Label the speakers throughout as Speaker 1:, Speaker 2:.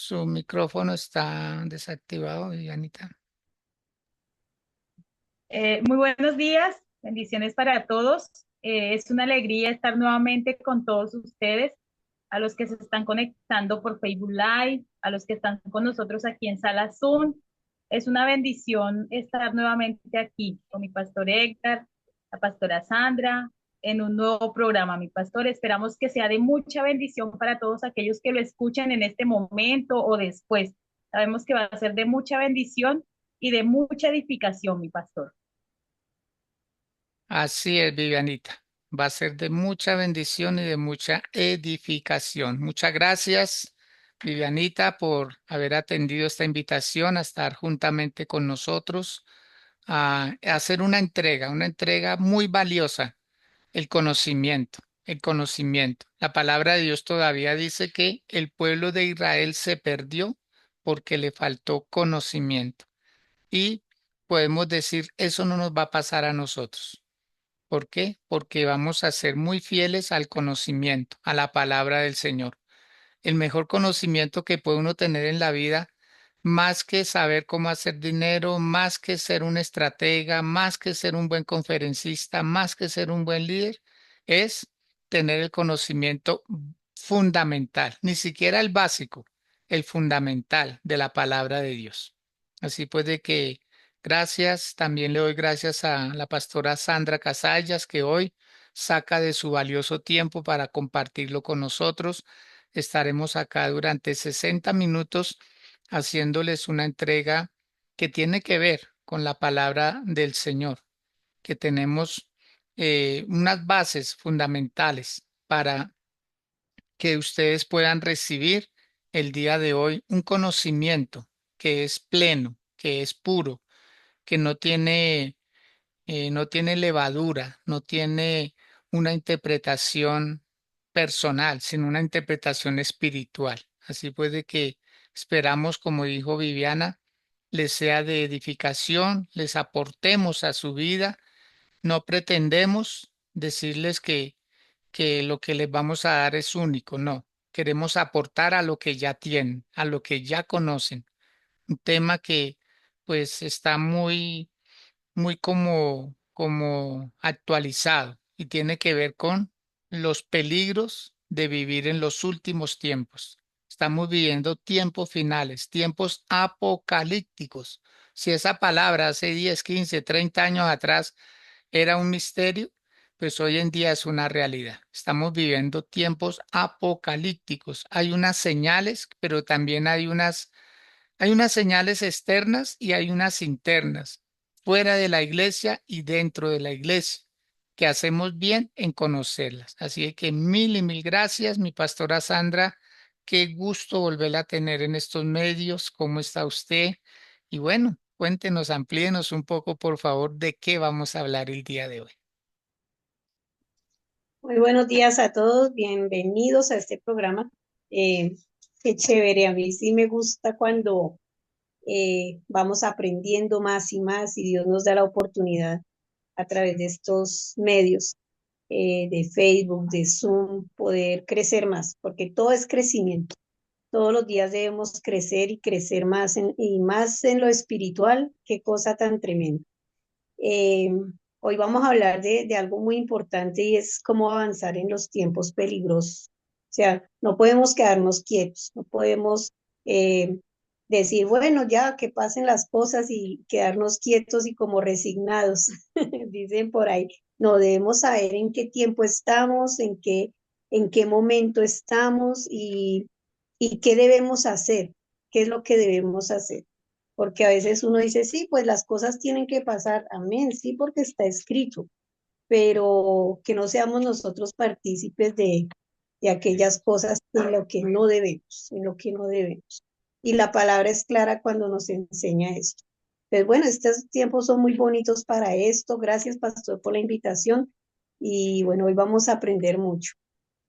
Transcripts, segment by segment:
Speaker 1: Su micrófono está desactivado, Vivianita.
Speaker 2: Muy buenos días, bendiciones para todos. Es una alegría estar nuevamente con todos ustedes, a los que se están conectando por Facebook Live, a los que están con nosotros aquí en Sala Zoom. Es una bendición estar nuevamente aquí con mi pastor Héctor, la pastora Sandra, en un nuevo programa, mi pastor. Esperamos que sea de mucha bendición para todos aquellos que lo escuchan en este momento o después. Sabemos que va a ser de mucha bendición y de mucha edificación, mi pastor.
Speaker 1: Así es, Vivianita. Va a ser de mucha bendición y de mucha edificación. Muchas gracias, Vivianita, por haber atendido esta invitación a estar juntamente con nosotros a hacer una entrega muy valiosa, el conocimiento, el conocimiento. La palabra de Dios todavía dice que el pueblo de Israel se perdió porque le faltó conocimiento. Y podemos decir, eso no nos va a pasar a nosotros. ¿Por qué? Porque vamos a ser muy fieles al conocimiento, a la palabra del Señor. El mejor conocimiento que puede uno tener en la vida, más que saber cómo hacer dinero, más que ser un estratega, más que ser un buen conferencista, más que ser un buen líder, es tener el conocimiento fundamental, ni siquiera el básico, el fundamental de la palabra de Dios. Así pues de que gracias, también le doy gracias a la pastora Sandra Casallas que hoy saca de su valioso tiempo para compartirlo con nosotros. Estaremos acá durante 60 minutos haciéndoles una entrega que tiene que ver con la palabra del Señor, que tenemos unas bases fundamentales para que ustedes puedan recibir el día de hoy un conocimiento que es pleno, que es puro, que no tiene levadura, no tiene una interpretación personal, sino una interpretación espiritual. Así pues de que esperamos, como dijo Viviana, les sea de edificación, les aportemos a su vida. No pretendemos decirles que lo que les vamos a dar es único, no. Queremos aportar a lo que ya tienen, a lo que ya conocen. Un tema que pues está muy como actualizado y tiene que ver con los peligros de vivir en los últimos tiempos. Estamos viviendo tiempos finales, tiempos apocalípticos. Si esa palabra hace 10, 15, 30 años atrás era un misterio, pues hoy en día es una realidad. Estamos viviendo tiempos apocalípticos. Hay unas señales, pero también hay unas señales externas y hay unas internas, fuera de la iglesia y dentro de la iglesia, que hacemos bien en conocerlas. Así que mil y mil gracias, mi pastora Sandra. Qué gusto volverla a tener en estos medios. ¿Cómo está usted? Y bueno, cuéntenos, amplíenos un poco, por favor, de qué vamos a hablar el día de hoy.
Speaker 3: Muy buenos días a todos, bienvenidos a este programa. Eh, Qué chévere, a mí sí me gusta cuando vamos aprendiendo más y más y Dios nos da la oportunidad a través de estos medios, de Facebook, de Zoom, poder crecer más, porque todo es crecimiento. Todos los días debemos crecer y crecer más y más en lo espiritual, qué cosa tan tremenda. Eh, Hoy vamos a hablar de algo muy importante y es cómo avanzar en los tiempos peligrosos. O sea, no podemos quedarnos quietos, no podemos eh, decir, bueno, ya que pasen las cosas y quedarnos quietos y como resignados, dicen por ahí. No, debemos saber en qué tiempo estamos, en qué momento estamos y qué debemos hacer, qué es lo que debemos hacer porque a veces uno dice, sí, pues las cosas tienen que pasar, amén, sí, porque está escrito, pero que no seamos nosotros partícipes de aquellas cosas en lo que no debemos, en lo que no debemos. Y la palabra es clara cuando nos enseña esto. Pues bueno, estos tiempos son muy bonitos para esto. Gracias, pastor, por la invitación. Y bueno, hoy vamos a aprender mucho.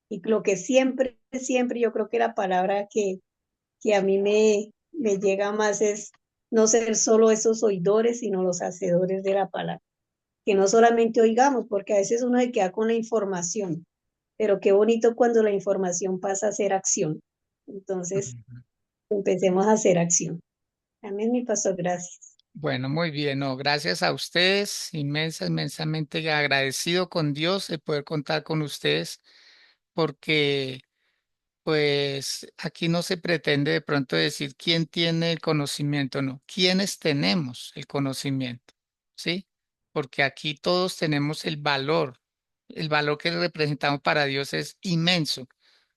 Speaker 3: Y lo que siempre, siempre, yo creo que la palabra que a mí me llega más es no ser solo esos oidores, sino los hacedores de la palabra. Que no solamente oigamos, porque a veces uno se queda con la información, pero qué bonito cuando la información pasa a ser acción. Entonces,
Speaker 1: Ujú.
Speaker 3: empecemos a hacer acción. Amén, mi pastor, gracias.
Speaker 1: Bueno, muy bien, no, gracias a ustedes, inmensamente agradecido con Dios de poder contar con ustedes, porque pues aquí no se pretende de pronto decir quién tiene el conocimiento, no, quiénes tenemos el conocimiento, ¿sí? Porque aquí todos tenemos el valor que representamos para Dios es inmenso,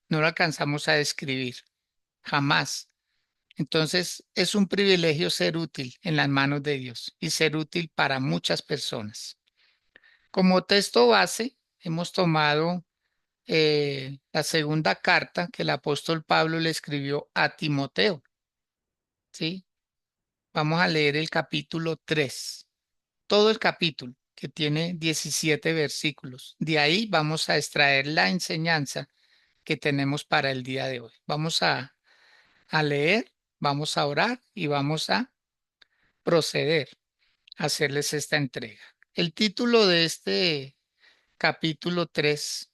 Speaker 1: no lo alcanzamos a describir, jamás. Entonces, es un privilegio ser útil en las manos de Dios y ser útil para muchas personas. Como texto base, hemos tomado la segunda carta que el apóstol Pablo le escribió a Timoteo, ¿sí? Vamos a leer el capítulo 3, todo el capítulo, que tiene 17 versículos. De ahí vamos a extraer la enseñanza que tenemos para el día de hoy. Vamos a leer, vamos a orar y vamos a proceder a hacerles esta entrega. El título de este capítulo 3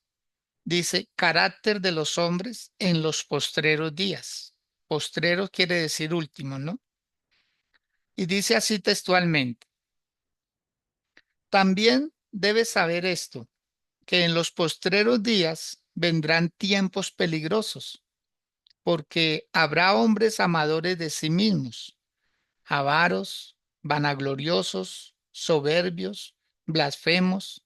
Speaker 1: dice, carácter de los hombres en los postreros días. Postreros quiere decir último, ¿no? Y dice así textualmente, también debes saber esto, que en los postreros días vendrán tiempos peligrosos, porque habrá hombres amadores de sí mismos, avaros, vanagloriosos, soberbios, blasfemos,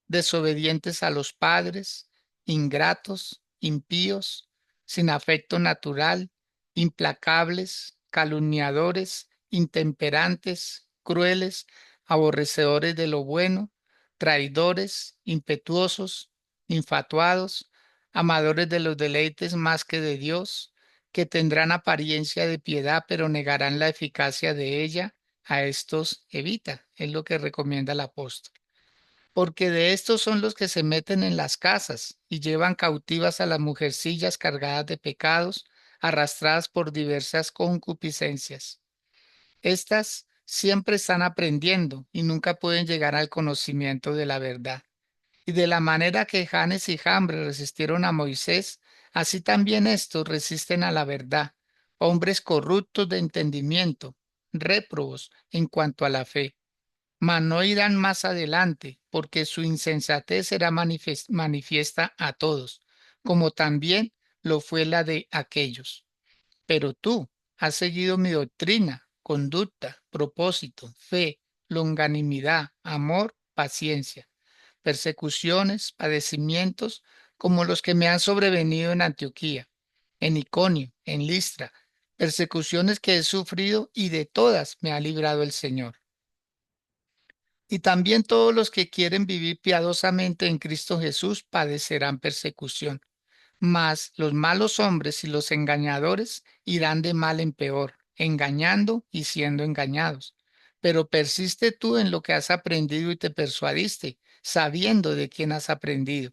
Speaker 1: desobedientes a los padres, ingratos, impíos, sin afecto natural, implacables, calumniadores, intemperantes, crueles, aborrecedores de lo bueno, traidores, impetuosos, infatuados, amadores de los deleites más que de Dios, que tendrán apariencia de piedad, pero negarán la eficacia de ella. A estos evita, es lo que recomienda el apóstol. Porque de estos son los que se meten en las casas y llevan cautivas a las mujercillas cargadas de pecados, arrastradas por diversas concupiscencias. Estas siempre están aprendiendo y nunca pueden llegar al conocimiento de la verdad. Y de la manera que Janes y Jambres resistieron a Moisés, así también estos resisten a la verdad, hombres corruptos de entendimiento, réprobos en cuanto a la fe. Mas no irán más adelante, porque su insensatez será manifiesta a todos, como también lo fue la de aquellos. Pero tú has seguido mi doctrina, conducta, propósito, fe, longanimidad, amor, paciencia, persecuciones, padecimientos, como los que me han sobrevenido en Antioquía, en Iconio, en Listra, persecuciones que he sufrido y de todas me ha librado el Señor. Y también todos los que quieren vivir piadosamente en Cristo Jesús padecerán persecución. Mas los malos hombres y los engañadores irán de mal en peor, engañando y siendo engañados. Pero persiste tú en lo que has aprendido y te persuadiste, sabiendo de quién has aprendido,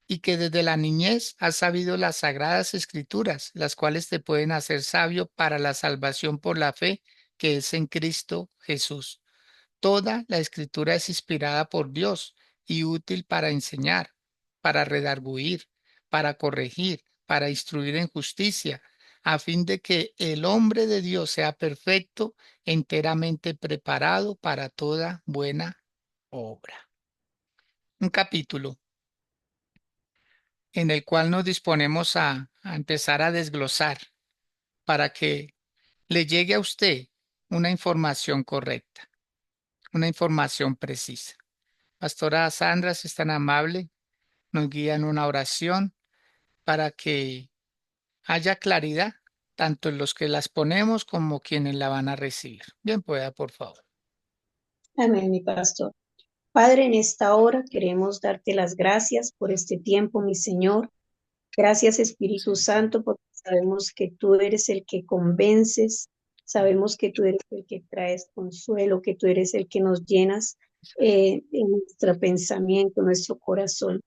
Speaker 1: y que desde la niñez has sabido las sagradas escrituras, las cuales te pueden hacer sabio para la salvación por la fe que es en Cristo Jesús. Toda la escritura es inspirada por Dios y útil para enseñar, para redarguir, para corregir, para instruir en justicia, a fin de que el hombre de Dios sea perfecto, enteramente preparado para toda buena obra. Un capítulo en el cual nos disponemos a empezar a desglosar para que le llegue a usted una información correcta, una información precisa. Pastora Sandra, si es tan amable, nos guía en una oración para que haya claridad, tanto en los que las ponemos como quienes la van a recibir. Bien, pueda, por favor.
Speaker 3: Amén, mi pastor. Padre, en esta hora queremos darte las gracias por este tiempo, mi Señor. Gracias, Espíritu Santo, porque sabemos que tú eres el que convences, sabemos que tú eres el que traes consuelo, que tú eres el que nos llenas en nuestro pensamiento, nuestro corazón.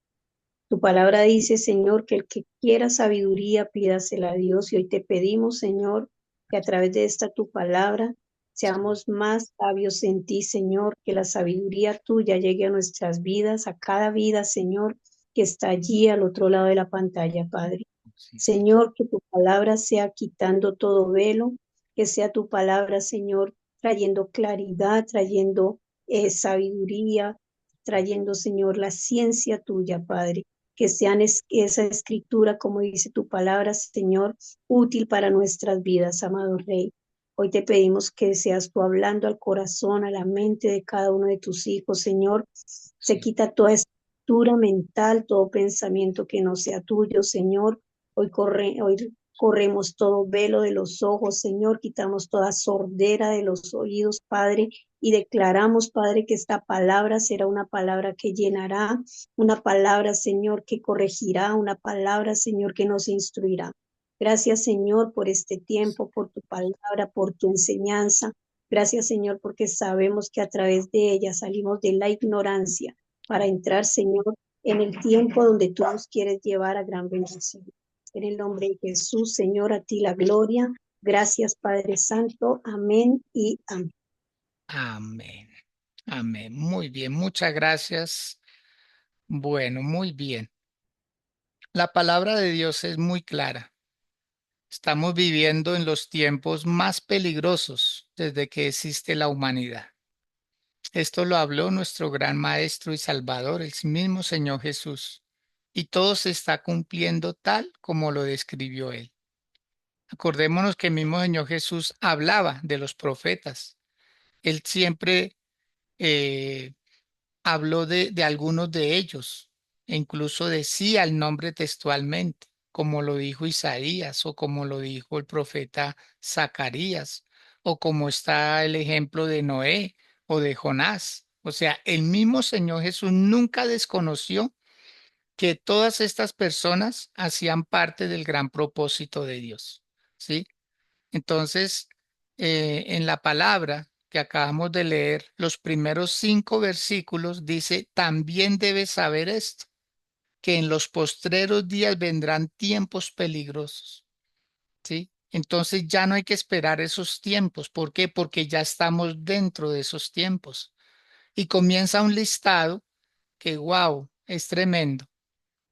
Speaker 3: Tu palabra dice, Señor, que el que quiera sabiduría, pídasela a Dios. Y hoy te pedimos, Señor, que a través de esta tu palabra seamos más sabios en ti, Señor, que la sabiduría tuya llegue a nuestras vidas, a cada vida, Señor, que está allí al otro lado de la pantalla, Padre. Señor, que tu palabra sea quitando todo velo, que sea tu palabra, Señor, trayendo claridad, trayendo sabiduría, trayendo, Señor, la ciencia tuya, Padre. Que sean esa escritura, como dice tu palabra, Señor, útil para nuestras vidas, amado Rey. Hoy te pedimos que seas tú hablando al corazón, a la mente de cada uno de tus hijos, Señor. Se quita toda estructura mental, todo pensamiento que no sea tuyo, Señor. Hoy corremos todo velo de los ojos, Señor, quitamos toda sordera de los oídos, Padre, y declaramos, Padre, que esta palabra será una palabra que llenará, una palabra, Señor, que corregirá, una palabra, Señor, que nos instruirá. Gracias, Señor, por este tiempo, por tu palabra, por tu enseñanza. Gracias, Señor, porque sabemos que a través de ella salimos de la ignorancia para entrar, Señor, en el tiempo donde tú nos quieres llevar a gran bendición. En el nombre de Jesús, Señor, a ti la gloria. Gracias, Padre Santo. Amén y amén.
Speaker 1: Amén. Amén. Muy bien, muchas gracias. Bueno, muy bien. La palabra de Dios es muy clara. Estamos viviendo en los tiempos más peligrosos desde que existe la humanidad. Esto lo habló nuestro gran Maestro y Salvador, el mismo Señor Jesús. Y todo se está cumpliendo tal como lo describió Él. Acordémonos que el mismo Señor Jesús hablaba de los profetas. Él siempre eh, habló de algunos de ellos e incluso decía el nombre textualmente, como lo dijo Isaías o como lo dijo el profeta Zacarías o como está el ejemplo de Noé o de Jonás. O sea, el mismo Señor Jesús nunca desconoció que todas estas personas hacían parte del gran propósito de Dios. ¿Sí? Entonces, en la palabra que acabamos de leer, los primeros 5 versículos dice, también debes saber esto, que en los postreros días vendrán tiempos peligrosos, ¿sí? Entonces ya no hay que esperar esos tiempos. ¿Por qué? Porque ya estamos dentro de esos tiempos. Y comienza un listado que, wow, es tremendo.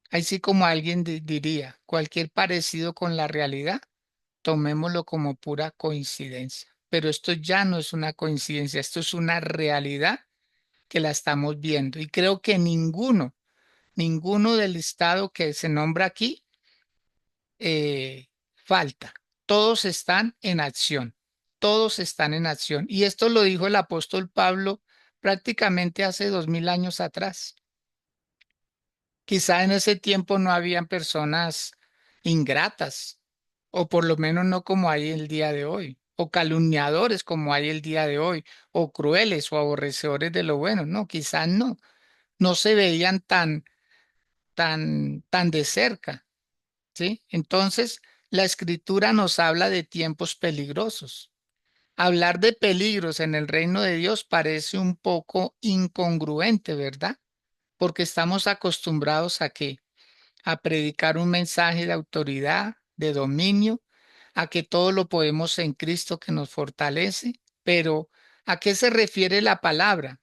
Speaker 1: Así como alguien diría, cualquier parecido con la realidad tomémoslo como pura coincidencia. Pero esto ya no es una coincidencia, esto es una realidad que la estamos viendo. Y creo que ninguno del listado que se nombra aquí falta. Todos están en acción, todos están en acción. Y esto lo dijo el apóstol Pablo prácticamente hace 2000 años atrás. Quizá en ese tiempo no habían personas ingratas, o por lo menos no como hay el día de hoy, o calumniadores como hay el día de hoy, o crueles o aborrecedores de lo bueno. No, quizás no se veían tan de cerca, ¿sí? Entonces, la escritura nos habla de tiempos peligrosos. Hablar de peligros en el reino de Dios parece un poco incongruente, ¿verdad? Porque estamos acostumbrados a que a predicar un mensaje de autoridad, de dominio, a que todo lo podemos en Cristo que nos fortalece. Pero, ¿a qué se refiere la palabra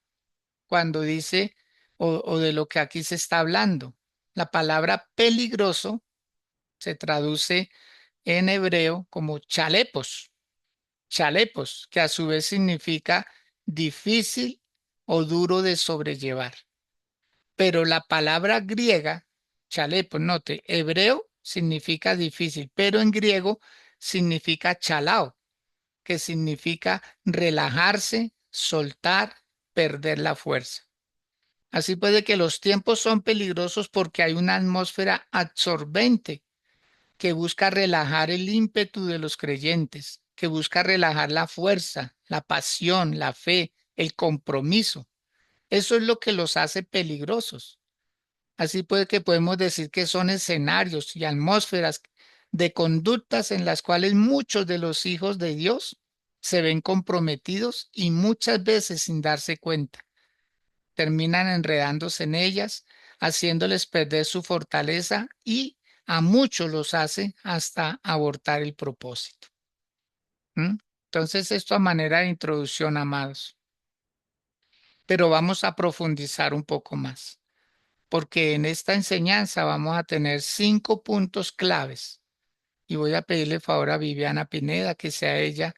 Speaker 1: cuando dice o de lo que aquí se está hablando? La palabra peligroso se traduce en hebreo como chalepos, que a su vez significa difícil o duro de sobrellevar. Pero la palabra griega, chalepo, note, hebreo significa difícil, pero en griego significa chalao, que significa relajarse, soltar, perder la fuerza. Así puede que los tiempos son peligrosos porque hay una atmósfera absorbente que busca relajar el ímpetu de los creyentes, que busca relajar la fuerza, la pasión, la fe, el compromiso. Eso es lo que los hace peligrosos. Así puede que podemos decir que son escenarios y atmósferas de conductas en las cuales muchos de los hijos de Dios se ven comprometidos y muchas veces sin darse cuenta terminan enredándose en ellas, haciéndoles perder su fortaleza y a muchos los hace hasta abortar el propósito. ¿Mm? Entonces, esto a manera de introducción, amados, pero vamos a profundizar un poco más. porque en esta enseñanza vamos a tener 5 puntos claves y voy a pedirle el favor a Viviana Pineda que sea ella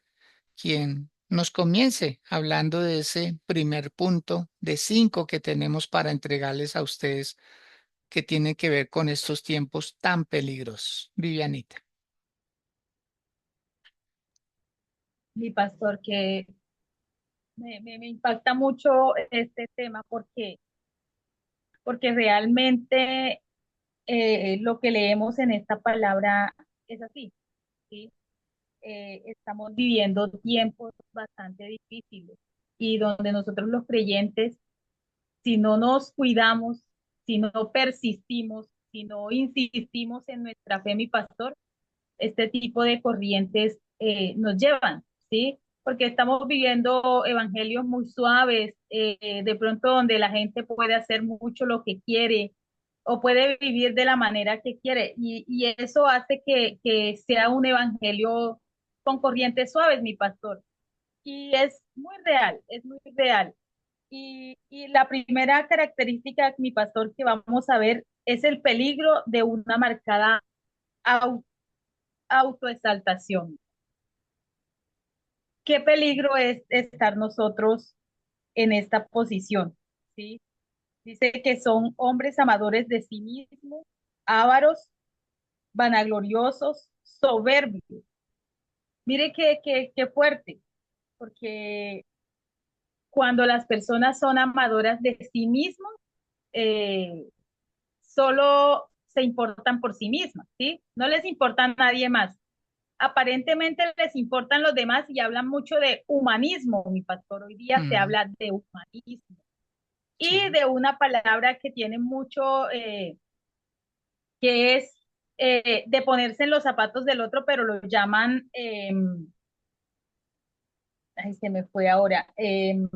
Speaker 1: quien nos comience hablando de ese primer punto de 5 que tenemos para entregarles a ustedes que tiene que ver con estos tiempos tan peligrosos. Vivianita.
Speaker 2: Mi pastor, que me impacta mucho este tema porque realmente lo que leemos en esta palabra es así, ¿sí? Estamos viviendo tiempos bastante difíciles y donde nosotros los creyentes, si no nos cuidamos, si no persistimos, si no insistimos en nuestra fe, mi pastor, este tipo de corrientes nos llevan, ¿sí? Porque estamos viviendo evangelios muy suaves, de pronto donde la gente puede hacer mucho lo que quiere o puede vivir de la manera que quiere. Y eso hace que sea un evangelio con corrientes suaves, mi pastor. Y es muy real. Y la primera característica, mi pastor, que vamos a ver es el peligro de una marcada au- autoexaltación. Qué peligro es estar nosotros en esta posición, ¿sí? Dice que son hombres amadores de sí mismos, ávaros, vanagloriosos, soberbios. Mire qué fuerte, porque cuando las personas son amadoras de sí mismos, eh, solo se importan por sí mismas, ¿sí? No les importa a nadie más. Aparentemente les importan los demás y hablan mucho de humanismo, mi pastor. Hoy día se
Speaker 1: Mm,
Speaker 2: habla de humanismo y
Speaker 1: sí.
Speaker 2: de una palabra que tiene mucho, que es de ponerse en los zapatos del otro, pero lo llaman, ay, se me fue ahora, ay,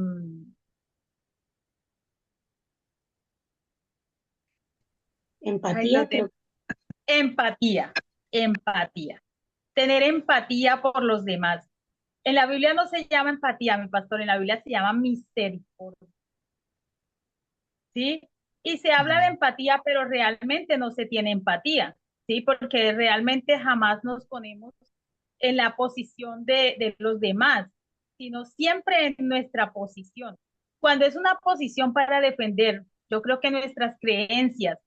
Speaker 3: Empatía, creo.
Speaker 2: empatía, empatía. Tener empatía por los demás. En la Biblia no se llama empatía, mi pastor, en la Biblia se llama misericordia. ¿Sí? Y se habla de
Speaker 1: Mm,
Speaker 2: empatía, pero realmente no se tiene empatía, ¿sí? Porque realmente jamás nos ponemos en la posición de los demás, sino siempre en nuestra posición. Cuando es una posición para defender, yo creo que nuestras creencias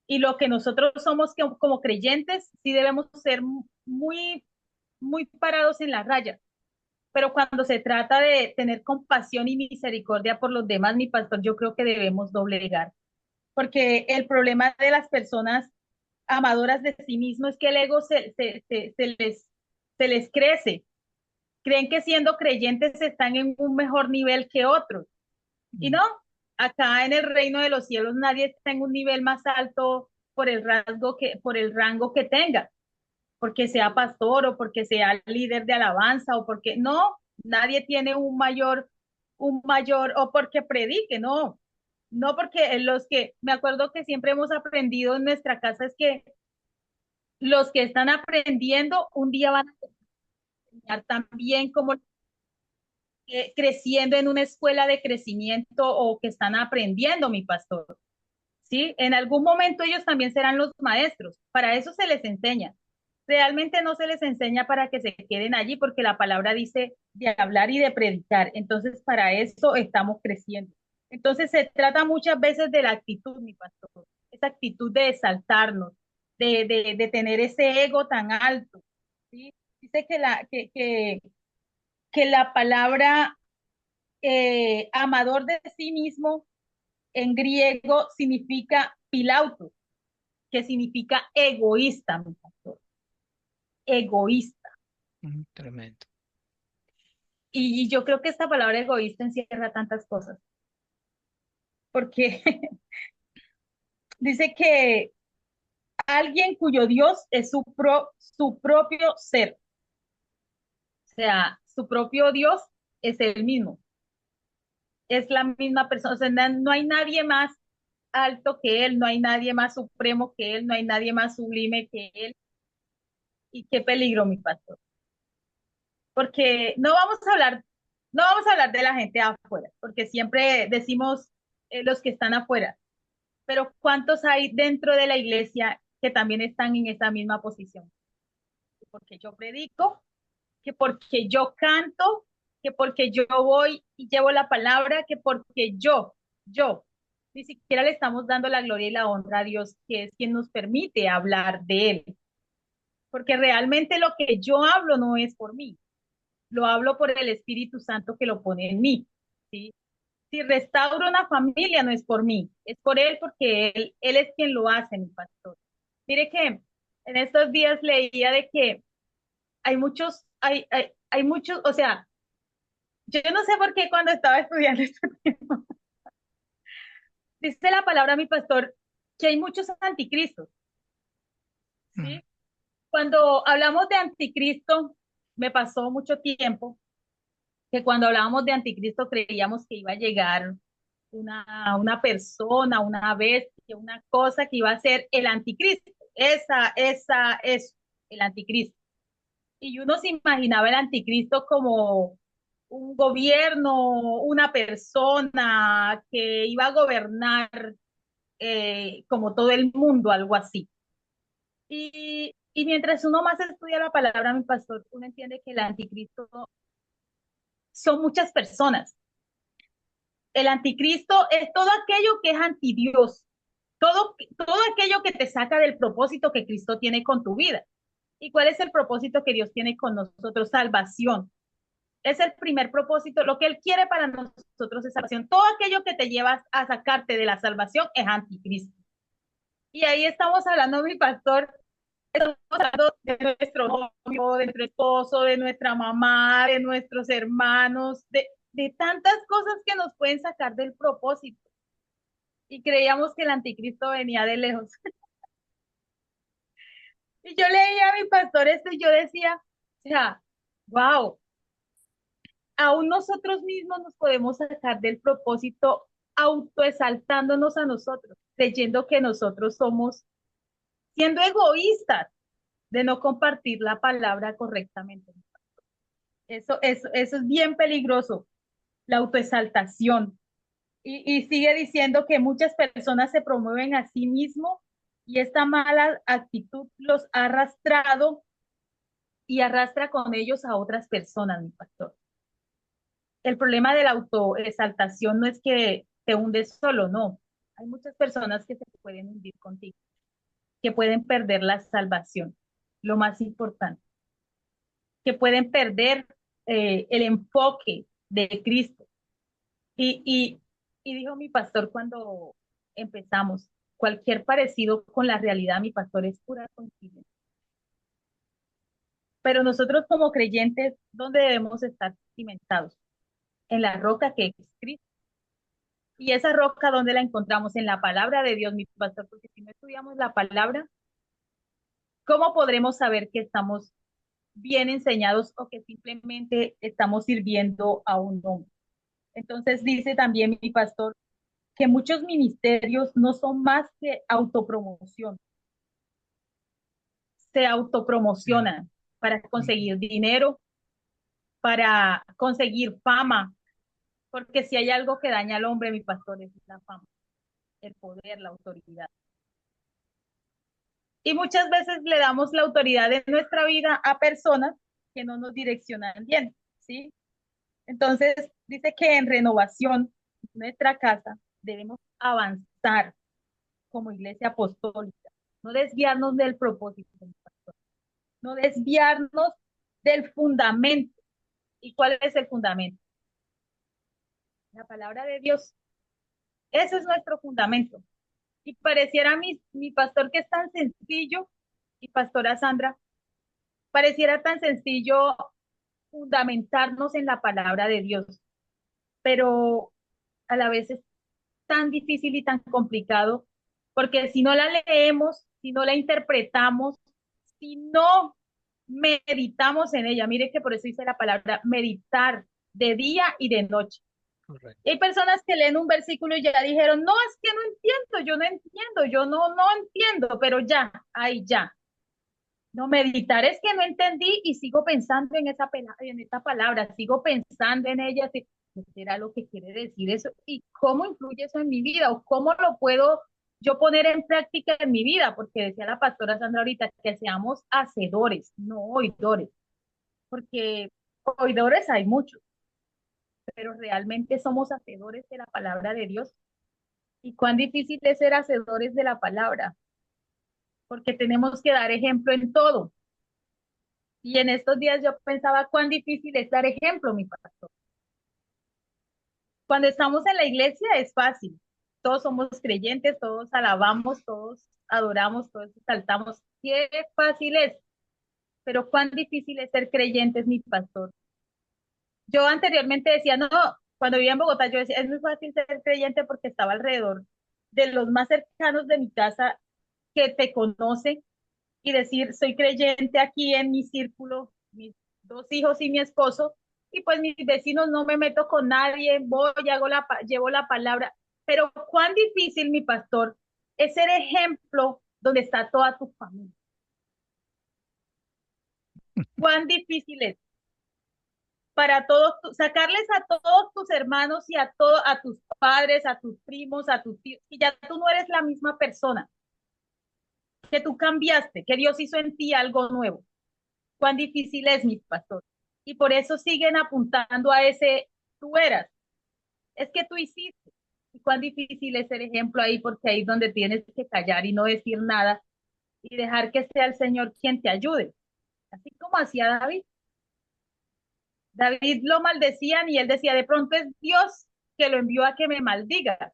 Speaker 2: y lo que nosotros somos como creyentes, sí debemos ser muy, muy parados en la raya. Pero cuando se trata de tener compasión y misericordia por los demás, mi pastor, yo creo que debemos doblegar porque el problema de las personas amadoras de sí mismo es que el ego se les crece. Creen que siendo creyentes están en un mejor nivel que otros. Y
Speaker 1: mm,
Speaker 2: no, acá en el reino de los cielos nadie está en un nivel más alto por el rango que tenga, porque sea pastor o porque sea líder de alabanza o porque no, nadie tiene un mayor, o porque predique, no, no, porque los que, me acuerdo que siempre hemos aprendido en nuestra casa es que los que están aprendiendo un día van a enseñar también como creciendo en una escuela de crecimiento o que están aprendiendo, mi pastor. ¿Sí? En algún momento ellos también serán los maestros. Para eso se les enseña. Realmente no se les enseña para que se queden allí porque la palabra dice de hablar y de predicar. Entonces, para eso estamos creciendo. Entonces, se trata muchas veces de la actitud, mi pastor, esa actitud de exaltarnos, de tener ese ego tan alto. ¿Sí? Dice que la palabra amador de sí mismo en griego significa pilauto, que significa egoísta, mi pastor, egoísta.
Speaker 1: tremendo.
Speaker 2: Y yo creo que esta palabra egoísta encierra tantas cosas, porque dice que alguien cuyo Dios es su propio ser, o sea, su propio Dios es el mismo, es la misma persona, o sea, no hay nadie más alto que él, no hay nadie más supremo que él, no hay nadie más sublime que él. Y qué peligro, mi pastor, porque no vamos a hablar de la gente afuera, porque siempre decimos los que están afuera, pero ¿cuántos hay dentro de la iglesia que también están en esa misma posición? Porque yo predico, que porque yo canto, que porque yo voy y llevo la palabra, que porque yo, ni siquiera le estamos dando la gloria y la honra a Dios, que es quien nos permite hablar de Él. Porque realmente lo que yo hablo no es por mí, lo hablo por el Espíritu Santo que lo pone en mí, ¿sí? Si restauro una familia no es por mí, es por Él porque Él es quien lo hace, mi pastor. Mire que en estos días leía de que hay muchos, o sea, yo no sé por qué cuando estaba estudiando este tema, dice la palabra mi pastor que hay muchos anticristos,
Speaker 1: Mm.
Speaker 2: ¿sí? Cuando hablamos de anticristo, me pasó mucho tiempo que cuando hablábamos de anticristo creíamos que iba a llegar una persona, una bestia, una cosa que iba a ser el anticristo. Esa es el anticristo. Y uno se imaginaba el anticristo como un gobierno, una persona que iba a gobernar como todo el mundo, algo así. Y mientras uno más estudia la palabra, mi pastor, uno entiende que el anticristo son muchas personas. El anticristo es todo aquello que es antidios, todo aquello que te saca del propósito que Cristo tiene con tu vida. ¿Y cuál es el propósito que Dios tiene con nosotros? Salvación. Es el primer propósito. Lo que Él quiere para nosotros es salvación. Todo aquello que te lleva a sacarte de la salvación es anticristo. Y ahí estamos hablando, mi pastor, estamos hablando de nuestro novio, de nuestro esposo, de nuestra mamá, de nuestros hermanos, de tantas cosas que nos pueden sacar del propósito. Y creíamos que el anticristo venía de lejos. Y yo leía a mi pastor esto y yo decía, o sea, wow, aún nosotros mismos nos podemos sacar del propósito autoexaltándonos a nosotros, creyendo que nosotros somos, siendo egoístas de no compartir la palabra correctamente. Eso es bien peligroso, la autoexaltación. Y sigue diciendo que muchas personas se promueven a sí mismos y esta mala actitud los ha arrastrado y arrastra con ellos a otras personas, mi pastor. El problema de la autoexaltación no es que te hundes solo, no. Hay muchas personas que se pueden hundir contigo, que pueden perder la salvación, lo más importante, que pueden perder el enfoque de Cristo. Y, y, y dijo mi pastor cuando empezamos, cualquier parecido con la realidad, mi pastor, es pura coincidencia. Pero nosotros como creyentes, ¿dónde debemos estar cimentados? En la roca que es Cristo. Y esa roca, ¿dónde la encontramos? En la palabra de Dios, mi pastor, porque si no estudiamos la palabra, ¿cómo podremos saber que estamos bien enseñados o que simplemente estamos sirviendo a un hombre? Entonces dice también mi pastor que muchos ministerios no son más que autopromoción, se
Speaker 1: Mm.
Speaker 2: autopromocionan para
Speaker 1: Mm.
Speaker 2: conseguir dinero, para conseguir fama, porque si hay algo que daña al hombre, mi pastor, es la fama, el poder, la autoridad. Y muchas veces le damos la autoridad de nuestra vida a personas que no nos direccionan bien, ¿sí? Entonces, dice que en renovación, nuestra casa, debemos avanzar como iglesia apostólica, no desviarnos del propósito, no desviarnos del fundamento. ¿Y cuál es el fundamento? La palabra de Dios. Ese es nuestro fundamento. Y pareciera mi pastor que es tan sencillo, y pastora Sandra, pareciera tan sencillo fundamentarnos en la palabra de Dios, pero a la vez es tan difícil y tan complicado, porque si no la leemos, si no la interpretamos, si no meditamos en ella, mire que por eso dice la palabra meditar de día y de noche.
Speaker 1: Correcto.
Speaker 2: Y hay personas que leen un versículo y ya dijeron, no, es que no entiendo, yo no entiendo, yo no entiendo, pero ya, ahí ya. No, meditar es que no entendí y sigo pensando en esa palabra, sigo pensando en ella, ¿qué será lo que quiere decir eso? ¿Y cómo influye eso en mi vida? ¿O cómo lo puedo? yo poner en práctica en mi vida, porque decía la pastora Sandra ahorita que seamos hacedores, no oidores, porque oidores hay muchos, pero realmente somos hacedores de la palabra de Dios. Y cuán difícil es ser hacedores de la palabra, porque tenemos que dar ejemplo en todo. Y en estos días yo pensaba cuán difícil es dar ejemplo, mi pastor. Cuando estamos en la iglesia es fácil. Todos somos creyentes, todos alabamos, todos adoramos, todos exaltamos. Qué fácil es, pero cuán difícil es ser creyentes, mi pastor. Yo anteriormente decía, no, cuando vivía en Bogotá, yo decía, es muy fácil ser creyente porque estaba alrededor de los más cercanos de mi casa que te conocen y decir, soy creyente aquí en mi círculo, mis dos hijos y mi esposo, y pues mis vecinos no me meto con nadie, voy, llevo la palabra, pero cuán difícil, mi pastor, es ser ejemplo donde está toda tu familia. Cuán difícil es para todos, sacarles a todos tus hermanos y a tus padres, a tus primos, a tus tíos, y ya tú no eres la misma persona, que tú cambiaste, que Dios hizo en ti algo nuevo. Cuán difícil es, mi pastor. Y por eso siguen apuntando a ese, tú eras, es que tú hiciste. Y cuán difícil es ser ejemplo ahí, porque ahí es donde tienes que callar y no decir nada y dejar que sea el Señor quien te ayude. Así como hacía David. David lo maldecían y él decía, de pronto es Dios que lo envió a que me maldiga.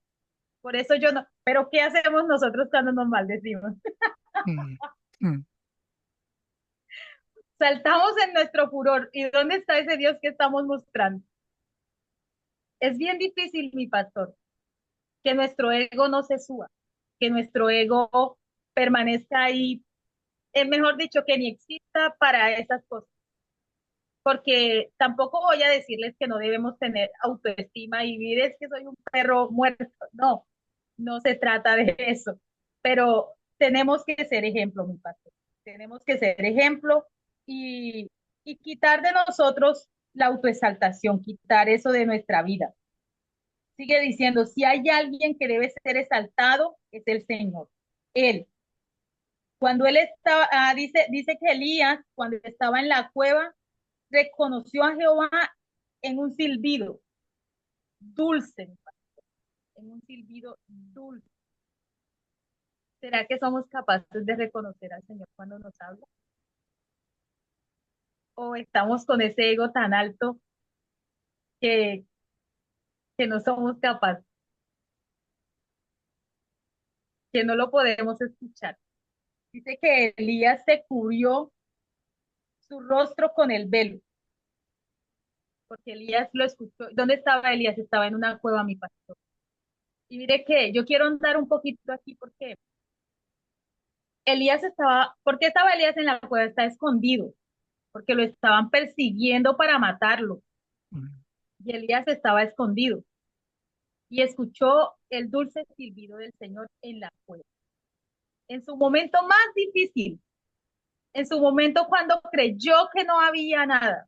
Speaker 2: Por eso yo no, pero ¿qué hacemos nosotros cuando nos maldecimos?
Speaker 1: Mm, mm.
Speaker 2: Saltamos en nuestro furor. ¿Y dónde está ese Dios que estamos mostrando? Es bien difícil, mi pastor, que nuestro ego no se suba, que nuestro ego permanezca ahí, es mejor dicho, que ni exista para esas cosas, porque tampoco voy a decirles que no debemos tener autoestima y vivir es que soy un perro muerto, no, no se trata de eso, pero tenemos que ser ejemplo, mi pastor, tenemos que ser ejemplo y, y quitar de nosotros la autoexaltación, quitar eso de nuestra vida. Sigue diciendo, si hay alguien que debe ser exaltado, es el Señor. Él. Cuando él estaba, dice que Elías, cuando estaba en la cueva, reconoció a Jehová en un silbido dulce, en un silbido dulce. ¿Será que somos capaces de reconocer al Señor cuando nos habla? ¿O estamos con ese ego tan alto que, que no somos capaces, que no lo podemos escuchar? Dice que Elías se cubrió su rostro con el velo porque Elías lo escuchó. ¿Dónde estaba Elías? Estaba en una cueva, mi pastor. Y mire que yo quiero andar un poquito aquí porque Elías estaba, ¿por qué estaba Elías en la cueva? Está escondido, porque lo estaban persiguiendo para matarlo.
Speaker 1: Mm.
Speaker 2: Y Elías estaba escondido y escuchó el dulce silbido del Señor en la cueva. En su momento más difícil, en su momento cuando creyó que no había nada.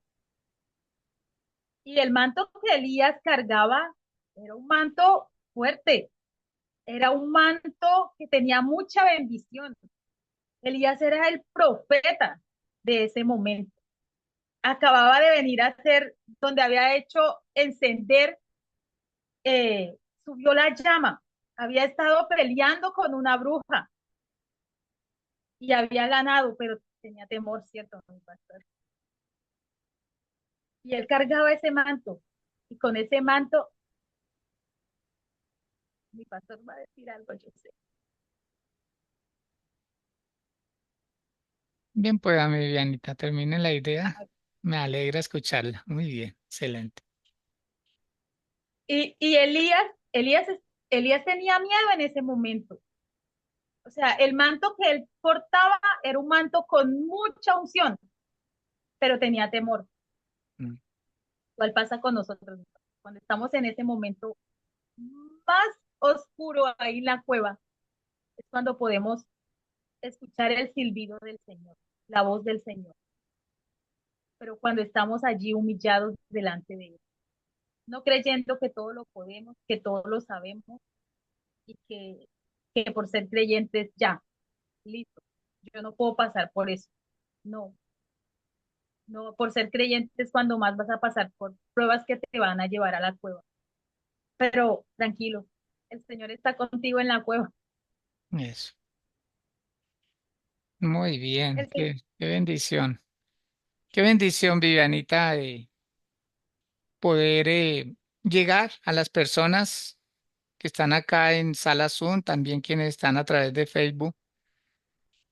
Speaker 2: Y el manto que Elías cargaba era un manto fuerte, era un manto que tenía mucha bendición. Elías era el profeta de ese momento. Acababa de venir a ser donde había hecho encender, subió la llama. Había estado peleando con una bruja y había ganado, pero tenía temor, ¿cierto, mi pastor? Y él cargaba ese manto. Y con ese manto, mi pastor va a decir algo, yo sé.
Speaker 1: Bien, pues, mi Vivianita, termine la idea. Me alegra escucharla. Muy bien, excelente.
Speaker 2: Y Elías, Elías tenía miedo en ese momento. O sea, el manto que él portaba era un manto con mucha unción, pero tenía temor.
Speaker 1: Mm.
Speaker 2: ¿Cuál pasa con nosotros? Cuando estamos en ese momento más oscuro ahí en la cueva, es cuando podemos escuchar el silbido del Señor, la voz del Señor. Pero cuando estamos allí humillados delante de Él, no creyendo que todo lo podemos, que todo lo sabemos y que que por ser creyentes ya, listo, yo no puedo pasar por eso. No, no, por ser creyentes cuando más vas a pasar por pruebas que te van a llevar a la cueva. Pero tranquilo, el Señor está contigo en la cueva.
Speaker 1: Eso. Muy bien.
Speaker 2: El Se-
Speaker 1: Qué bendición. Qué bendición, Vivianita, de poder llegar a las personas que están acá en Sala Zoom, también quienes están a través de Facebook,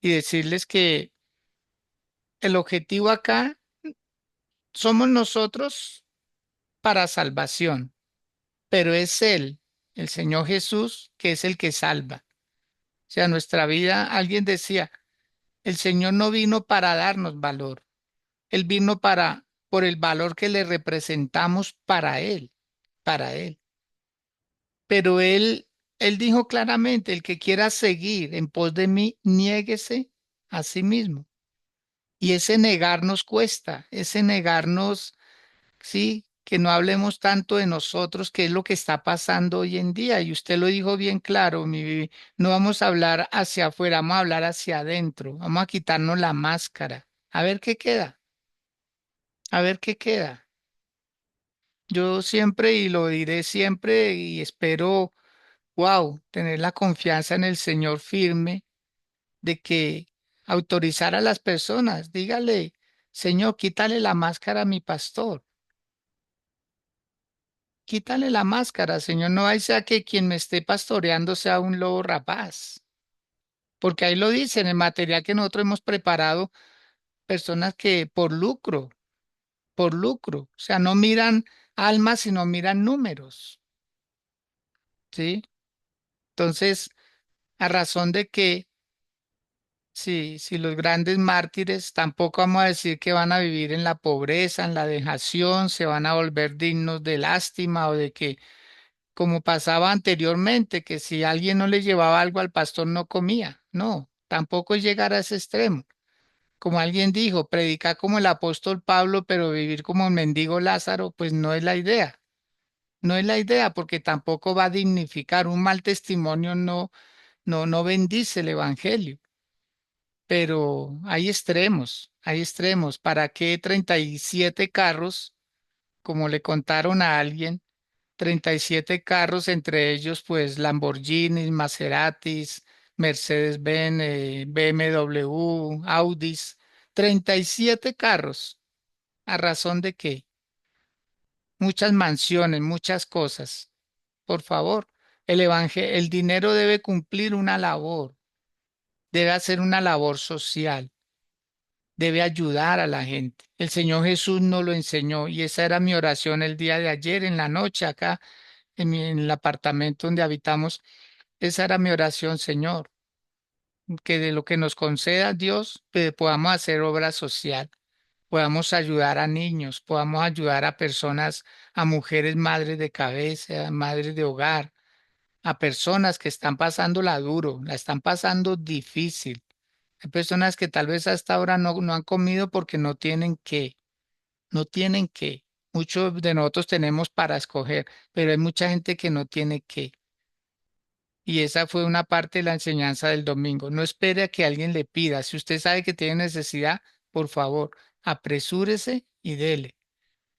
Speaker 1: y decirles que el objetivo acá somos nosotros para salvación, pero es Él, el Señor Jesús, que es el que salva. O sea, nuestra vida, alguien decía, el Señor no vino para darnos valor, Él vino por el valor que le representamos para Él, para Él. Pero Él dijo claramente, el que quiera seguir en pos de mí, niéguese a sí mismo. Y ese negarnos cuesta, ese negarnos, sí, que no hablemos tanto de nosotros, que es lo que está pasando hoy en día. Y usted lo dijo bien claro, mi Vivi, no vamos a hablar hacia afuera, vamos a hablar hacia adentro, vamos a quitarnos la máscara, a ver qué queda, a ver qué queda. Yo siempre, y lo diré siempre, y espero, wow, tener la confianza en el Señor firme de que autorizar a las personas, dígale, Señor, quítale la máscara a mi pastor. Quítale la máscara, Señor, no hay sea que quien me esté pastoreando sea un lobo rapaz, porque ahí lo dice en el material que nosotros hemos preparado, personas que por lucro, o sea, no miran almas, sino miran números, ¿sí? Entonces, a razón de que si los grandes mártires tampoco vamos a decir que van a vivir en la pobreza, en la dejación, se van a volver dignos de lástima o de que como pasaba anteriormente, que si alguien no le llevaba algo al pastor no comía. No, tampoco es llegar a ese extremo. Como alguien dijo, predicar como el apóstol Pablo, pero vivir como el mendigo Lázaro, pues no es la idea. No es la idea porque tampoco va a dignificar. Un mal testimonio no bendice el evangelio. Pero hay extremos, hay extremos. ¿Para qué 37 carros, como le contaron a alguien? 37 carros, entre ellos pues Lamborghinis, Maseratis, Mercedes-Benz, BMW, Audis, 37 carros. ¿A razón de qué? Muchas mansiones, muchas cosas. Por favor, el dinero debe cumplir una labor, debe hacer una labor social, debe ayudar a la gente. El Señor Jesús nos lo enseñó y esa era mi oración el día de ayer en la noche acá en el apartamento donde habitamos. Esa era mi oración, Señor, que de lo que nos conceda Dios, podamos hacer obra social, podamos ayudar a niños, podamos ayudar a personas, a mujeres madres de cabeza, madres de hogar, a personas que están pasándola duro, la están pasando difícil. Hay personas que tal vez hasta ahora no han comido porque no tienen que, no tienen que. Muchos de nosotros tenemos para escoger, pero hay mucha gente que no tiene que. Y esa fue una parte de la enseñanza del domingo. No espere a que alguien le pida. Si usted sabe que tiene necesidad, por favor, apresúrese y dele.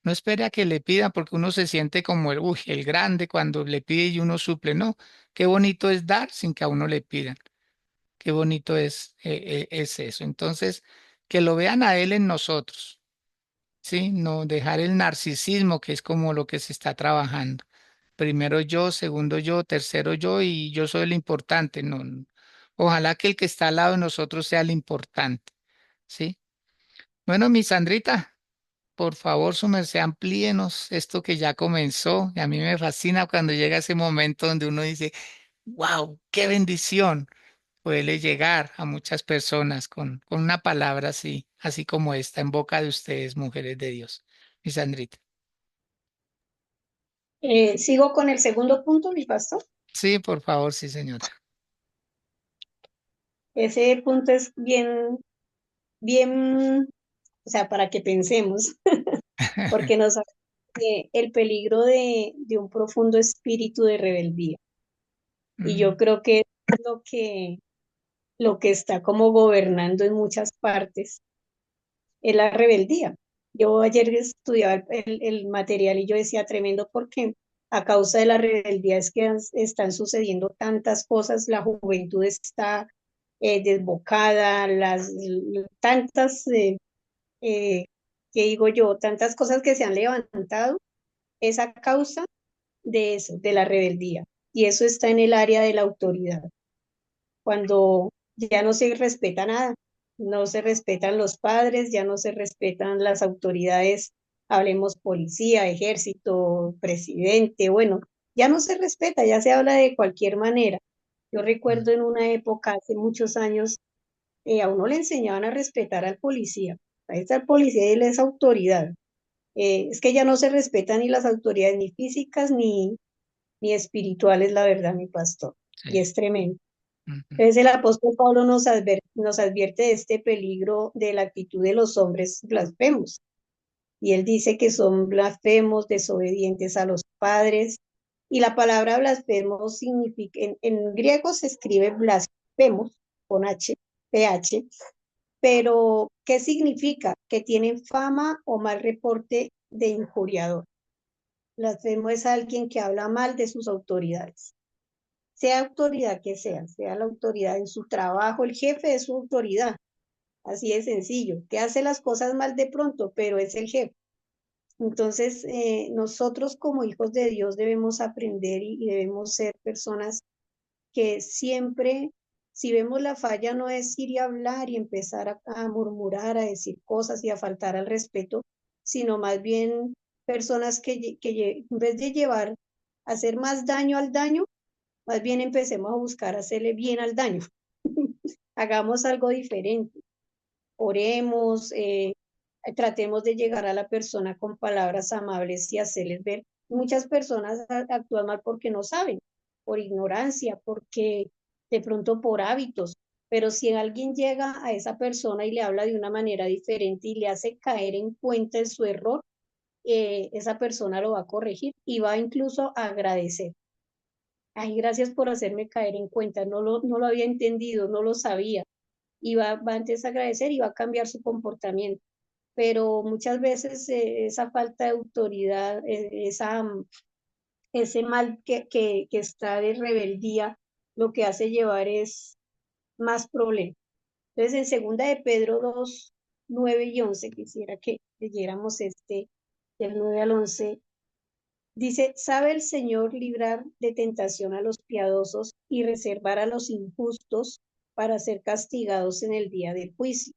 Speaker 1: No espere a que le pidan porque uno se siente como el grande cuando le pide y uno suple. No, qué bonito es dar sin que a uno le pidan. Qué bonito es eso. Entonces, que lo vean a él en nosotros, ¿sí? No dejar el narcisismo, que es como lo que se está trabajando. Primero yo, segundo yo, tercero yo y yo soy el importante. No, no. Ojalá que el que está al lado de nosotros sea el importante, ¿sí? Bueno, mi Sandrita, por favor, su merced, amplíenos esto que ya comenzó. Y a mí me fascina cuando llega ese momento donde uno dice, wow, qué bendición poderle llegar a muchas personas con una palabra así, así como esta en boca de ustedes, mujeres de Dios. Mi Sandrita.
Speaker 3: Sigo con el segundo punto, mi pastor.
Speaker 1: Sí, por favor, sí, señora.
Speaker 3: Ese punto es bien, o sea, para que pensemos, porque nos habla de el peligro de un profundo espíritu de rebeldía. Y yo
Speaker 1: Mm,
Speaker 3: creo que lo que, lo que está como gobernando en muchas partes es la rebeldía. Yo ayer estudiaba el material y yo decía tremendo porque a causa de la rebeldía es que están sucediendo tantas cosas, la juventud está desbocada, tantas, ¿qué digo yo? Tantas cosas que se han levantado, es a causa de eso, de la rebeldía. Y eso está en el área de la autoridad, cuando ya no se respeta nada, no se respetan los padres, ya no se respetan las autoridades, hablemos policía, ejército, presidente, bueno, ya no se respeta, ya se habla de cualquier manera. Yo recuerdo en una época, hace muchos años, a uno le enseñaban a respetar al policía. Ahí está el policía y él es autoridad. Es que ya no se respetan ni las autoridades ni físicas ni espirituales, la verdad, mi pastor. Y
Speaker 1: Sí.
Speaker 3: es tremendo.
Speaker 1: Ujú.
Speaker 3: Entonces el apóstol Pablo nos advierte de este peligro de la actitud de los hombres blasfemos. Y él dice que son blasfemos, desobedientes a los padres. Y la palabra blasfemo significa, en griego se escribe blasfemos, con H, PH, pero ¿qué significa? Que tienen fama o mal reporte de injuriador. Blasfemo es alguien que habla mal de sus autoridades, sea autoridad que sea la autoridad en su trabajo, el jefe es su autoridad, así de sencillo, que hace las cosas mal de pronto, pero es el jefe. Entonces, nosotros como hijos de Dios debemos aprender y debemos ser personas que siempre, si vemos la falla, no es ir y hablar y empezar a murmurar, a decir cosas y a faltar al respeto, sino más bien personas que en vez de llevar a hacer más daño al daño, más bien empecemos a buscar hacerle bien al daño. Hagamos algo diferente. Oremos, tratemos de llegar a la persona con palabras amables y hacerles ver. Muchas personas actúan mal porque no saben, por ignorancia, porque de pronto por hábitos. Pero si alguien llega a esa persona y le habla de una manera diferente y le hace caer en cuenta de su error, esa persona lo va a corregir y va incluso a agradecer. Ay, gracias por hacerme caer en cuenta, no lo había entendido, no lo sabía. Y va antes a agradecer y va a cambiar su comportamiento. Pero muchas veces esa falta de autoridad, ese mal que está de rebeldía, lo que hace llevar es más problemas. Entonces, en segunda de Pedro 2 9 y 11 quisiera que leyéramos del 9 al 11. Dice, ¿sabe el Señor librar de tentación a los piadosos y reservar a los injustos para ser castigados en el día del juicio?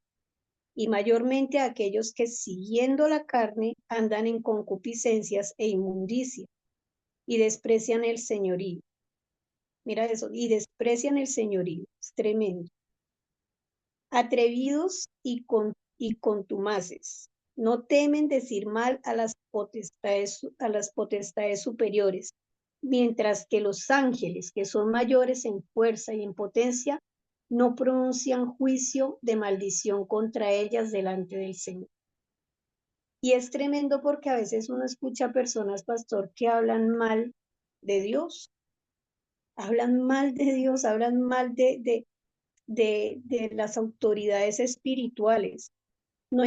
Speaker 3: Y mayormente a aquellos que siguiendo la carne andan en concupiscencias e inmundicia y desprecian el señorío. Mira eso, y desprecian el señorío, es tremendo. Atrevidos y contumaces, no temen decir mal a las potestades superiores, mientras que los ángeles, que son mayores en fuerza y en potencia, no pronuncian juicio de maldición contra ellas delante del Señor. Y es tremendo porque a veces uno escucha personas, pastor, que hablan mal de Dios, hablan mal de las autoridades espirituales. No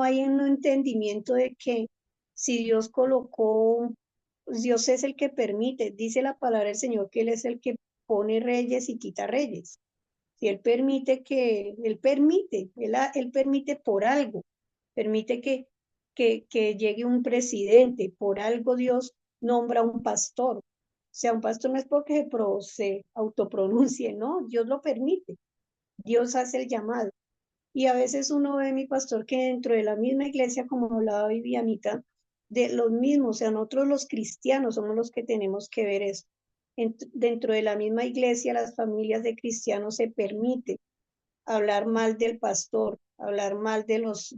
Speaker 3: hay un entendimiento de que si Dios colocó, pues Dios es el que permite, dice la palabra del Señor que Él es el que pone reyes y quita reyes. Si Él permite por algo, permite que llegue un presidente, por algo Dios nombra un pastor. O sea, un pastor no es porque se autopronuncie, no, Dios lo permite, Dios hace el llamado. Y a veces uno ve, mi pastor, que dentro de la misma iglesia, como hablaba Vivianita, de los mismos, o sea, nosotros los cristianos somos los que tenemos que ver eso. Dentro de la misma iglesia, las familias de cristianos se permite hablar mal del pastor, hablar mal de los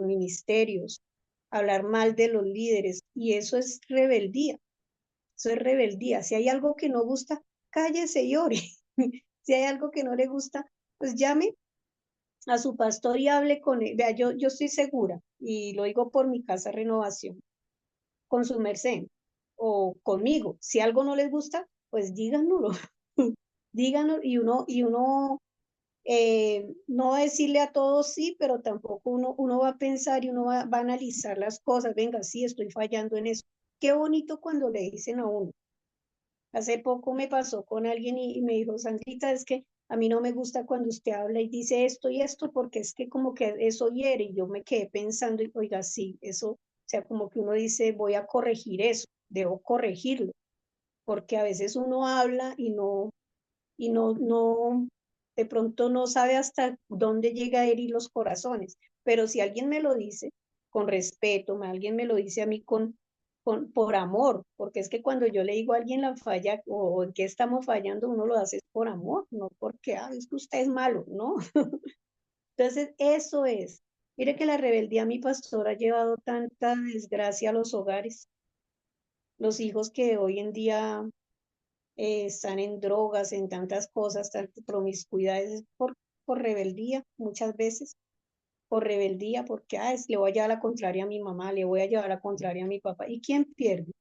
Speaker 3: ministerios, hablar mal de los líderes, y eso es rebeldía, eso es rebeldía. Si hay algo que no gusta, cállese y ore. Si hay algo que no le gusta, pues llame a su pastor y hable con él. Vea, yo estoy segura, y lo digo por mi casa Renovación, con su merced o conmigo, si algo no les gusta, pues díganoslo. díganos, y uno no decirle a todos sí, pero tampoco uno va a pensar y uno va a analizar las cosas. Venga, sí, estoy fallando en eso. Qué bonito cuando le dicen a uno. Hace poco me pasó con alguien y me dijo, Sandrita, es que a mí no me gusta cuando usted habla y dice esto y esto, porque es que como que eso hiere. Y yo me quedé pensando, y oiga, sí, eso, o sea, como que uno dice, voy a corregir eso, debo corregirlo, porque a veces uno habla y no, de pronto no sabe hasta dónde llega a herir los corazones. Pero si alguien me lo dice con respeto, alguien me lo dice a mí por amor, porque es que cuando yo le digo a alguien la falla o en qué estamos fallando, uno lo hace por amor, no porque, es que usted es malo, ¿no? Entonces, eso es. Mire que la rebeldía, mi pastor, ha llevado tanta desgracia a los hogares. Los hijos que hoy en día están en drogas, en tantas cosas, tanta promiscuidad, es por rebeldía, muchas veces, por rebeldía, porque le voy a llevar la contraria a mi mamá, le voy a llevar la contraria a mi papá. ¿Y quién pierde?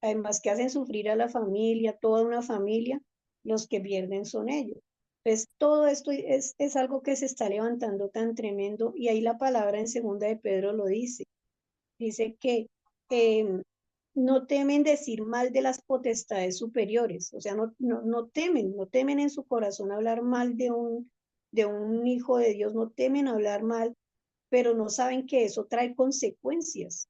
Speaker 3: Además que hacen sufrir a la familia, toda una familia, los que pierden son ellos. Entonces, todo esto es algo que se está levantando tan tremendo, y ahí la palabra en segunda de Pedro lo dice que eh, no temen decir mal de las potestades superiores, o sea, no temen en su corazón hablar mal de un hijo de Dios, no temen hablar mal, pero no saben que eso trae consecuencias,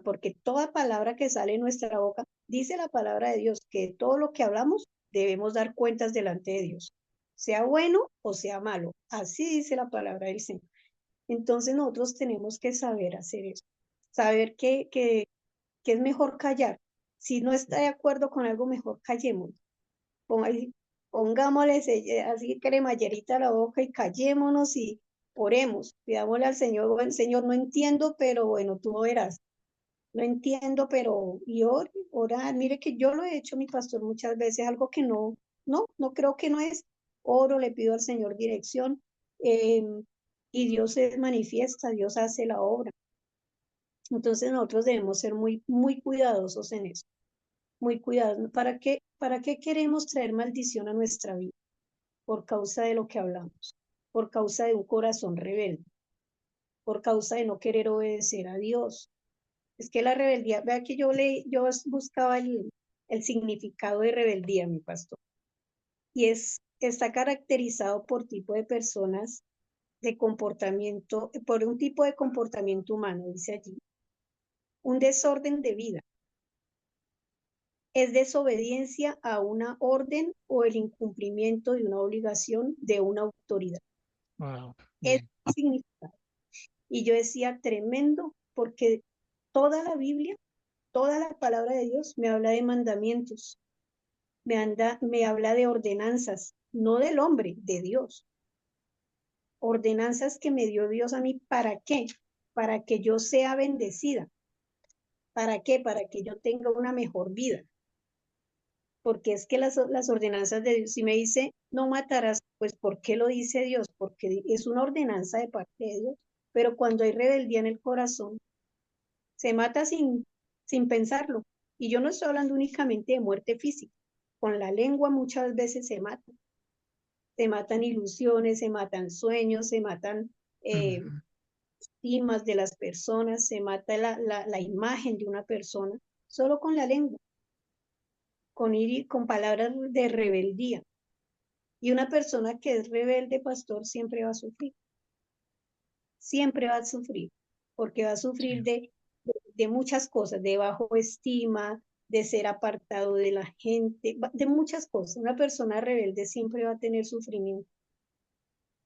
Speaker 3: porque toda palabra que sale en nuestra boca, dice la palabra de Dios, que todo lo que hablamos debemos dar cuentas delante de Dios, sea bueno o sea malo, así dice la palabra del Señor. Entonces nosotros tenemos que saber hacer eso, saber que es mejor callar. Si no está de acuerdo con algo, mejor callemos. Ahí, pongámosle así cremallerita a la boca y callémonos y oremos. Pidámosle al Señor, bueno, Señor, no entiendo, pero bueno, tú verás. No entiendo, pero y orar. Mire que yo lo he hecho, mi pastor, muchas veces, algo que no creo que no es. Oro, le pido al Señor dirección, eh, y Dios se manifiesta, Dios hace la obra. Entonces nosotros debemos ser muy, muy cuidadosos en eso, muy cuidadosos. ¿Para qué queremos traer maldición a nuestra vida? Por causa de lo que hablamos, por causa de un corazón rebelde, por causa de no querer obedecer a Dios. Es que la rebeldía, vea que yo buscaba el significado de rebeldía, mi pastor, y está caracterizado por tipo de personas de comportamiento, por un tipo de comportamiento humano, dice allí, un desorden de vida. Es desobediencia a una orden o el incumplimiento de una obligación de una autoridad.
Speaker 1: Wow,
Speaker 3: Es
Speaker 1: bien.
Speaker 3: significado. Y yo decía, tremendo, porque toda la Biblia, toda la palabra de Dios me habla de mandamientos, me habla de ordenanzas, no del hombre, de Dios. Ordenanzas que me dio Dios a mí, ¿para qué? Para que yo sea bendecida. ¿Para qué? Para que yo tenga una mejor vida. Porque es que las ordenanzas de Dios, si me dice no matarás, pues ¿por qué lo dice Dios? Porque es una ordenanza de parte de Dios. Pero cuando hay rebeldía en el corazón, se mata sin pensarlo. Y yo no estoy hablando únicamente de muerte física. Con la lengua muchas veces se matan ilusiones, se matan sueños, se matan
Speaker 1: Ujú.
Speaker 3: estimas de las personas, se mata la imagen de una persona, solo con la lengua, con palabras de rebeldía. Y una persona que es rebelde, pastor, siempre va a sufrir, porque va a
Speaker 1: Sí,
Speaker 3: sufrir de muchas cosas, de bajo estima, de ser apartado de la gente, de muchas cosas. Una persona rebelde siempre va a tener sufrimiento.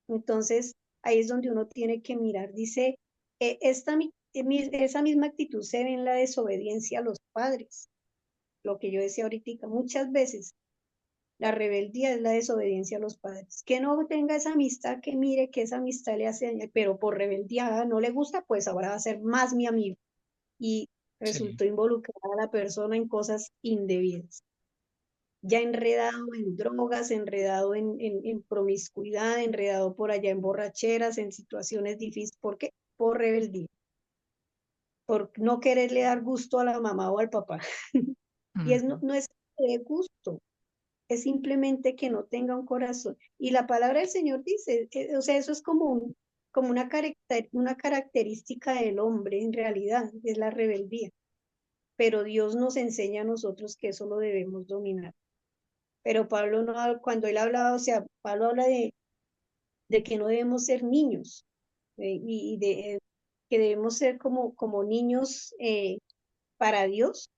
Speaker 3: Entonces, ahí es donde uno tiene que mirar. Dice, esa misma actitud se ve en la desobediencia a los padres, lo que yo decía ahorita, muchas veces. La rebeldía es la desobediencia a los padres. Que no tenga esa amistad, que mire que esa amistad le hace daño, pero por rebeldía no le gusta, pues ahora va a ser más mi amigo. Y
Speaker 1: sí.
Speaker 3: resultó involucrada a la persona en cosas indebidas. Ya enredado en drogas, enredado en promiscuidad, enredado por allá en borracheras, en situaciones difíciles. ¿Por qué? Por rebeldía, por no quererle dar gusto a la mamá o al papá. Y no,
Speaker 1: Ujú.
Speaker 3: no es de gusto, es simplemente que no tenga un corazón. Y la palabra del Señor dice, o sea, eso es como una característica del hombre en realidad, es la rebeldía. Pero Dios nos enseña a nosotros que eso lo debemos dominar. Pero Pablo no, cuando él hablaba, o sea, Pablo habla de que no debemos ser niños y de que debemos ser como niños para Dios,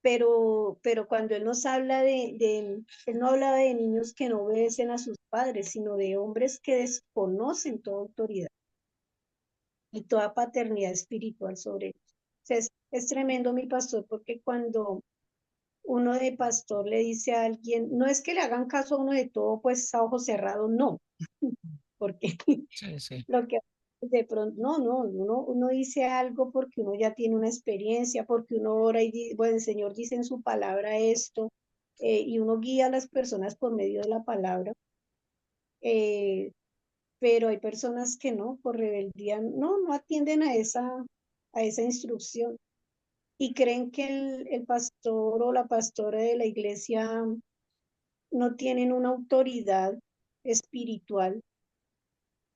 Speaker 3: pero cuando él nos habla él no habla de niños que no obedecen a sus padres, sino de hombres que desconocen toda autoridad y toda paternidad espiritual sobre ellos. O sea, es tremendo, mi pastor, porque cuando uno de pastor le dice a alguien, no es que le hagan caso a uno de todo, pues a ojos cerrados, no, porque
Speaker 1: Sí, sí.
Speaker 3: lo que de pronto, no, uno dice algo porque uno ya tiene una experiencia, porque uno ora y dice, bueno, el Señor dice en su palabra esto, y uno guía a las personas por medio de la palabra, eh, pero hay personas que no, por rebeldía, no atienden a esa instrucción y creen que el pastor o la pastora de la iglesia no tienen una autoridad espiritual.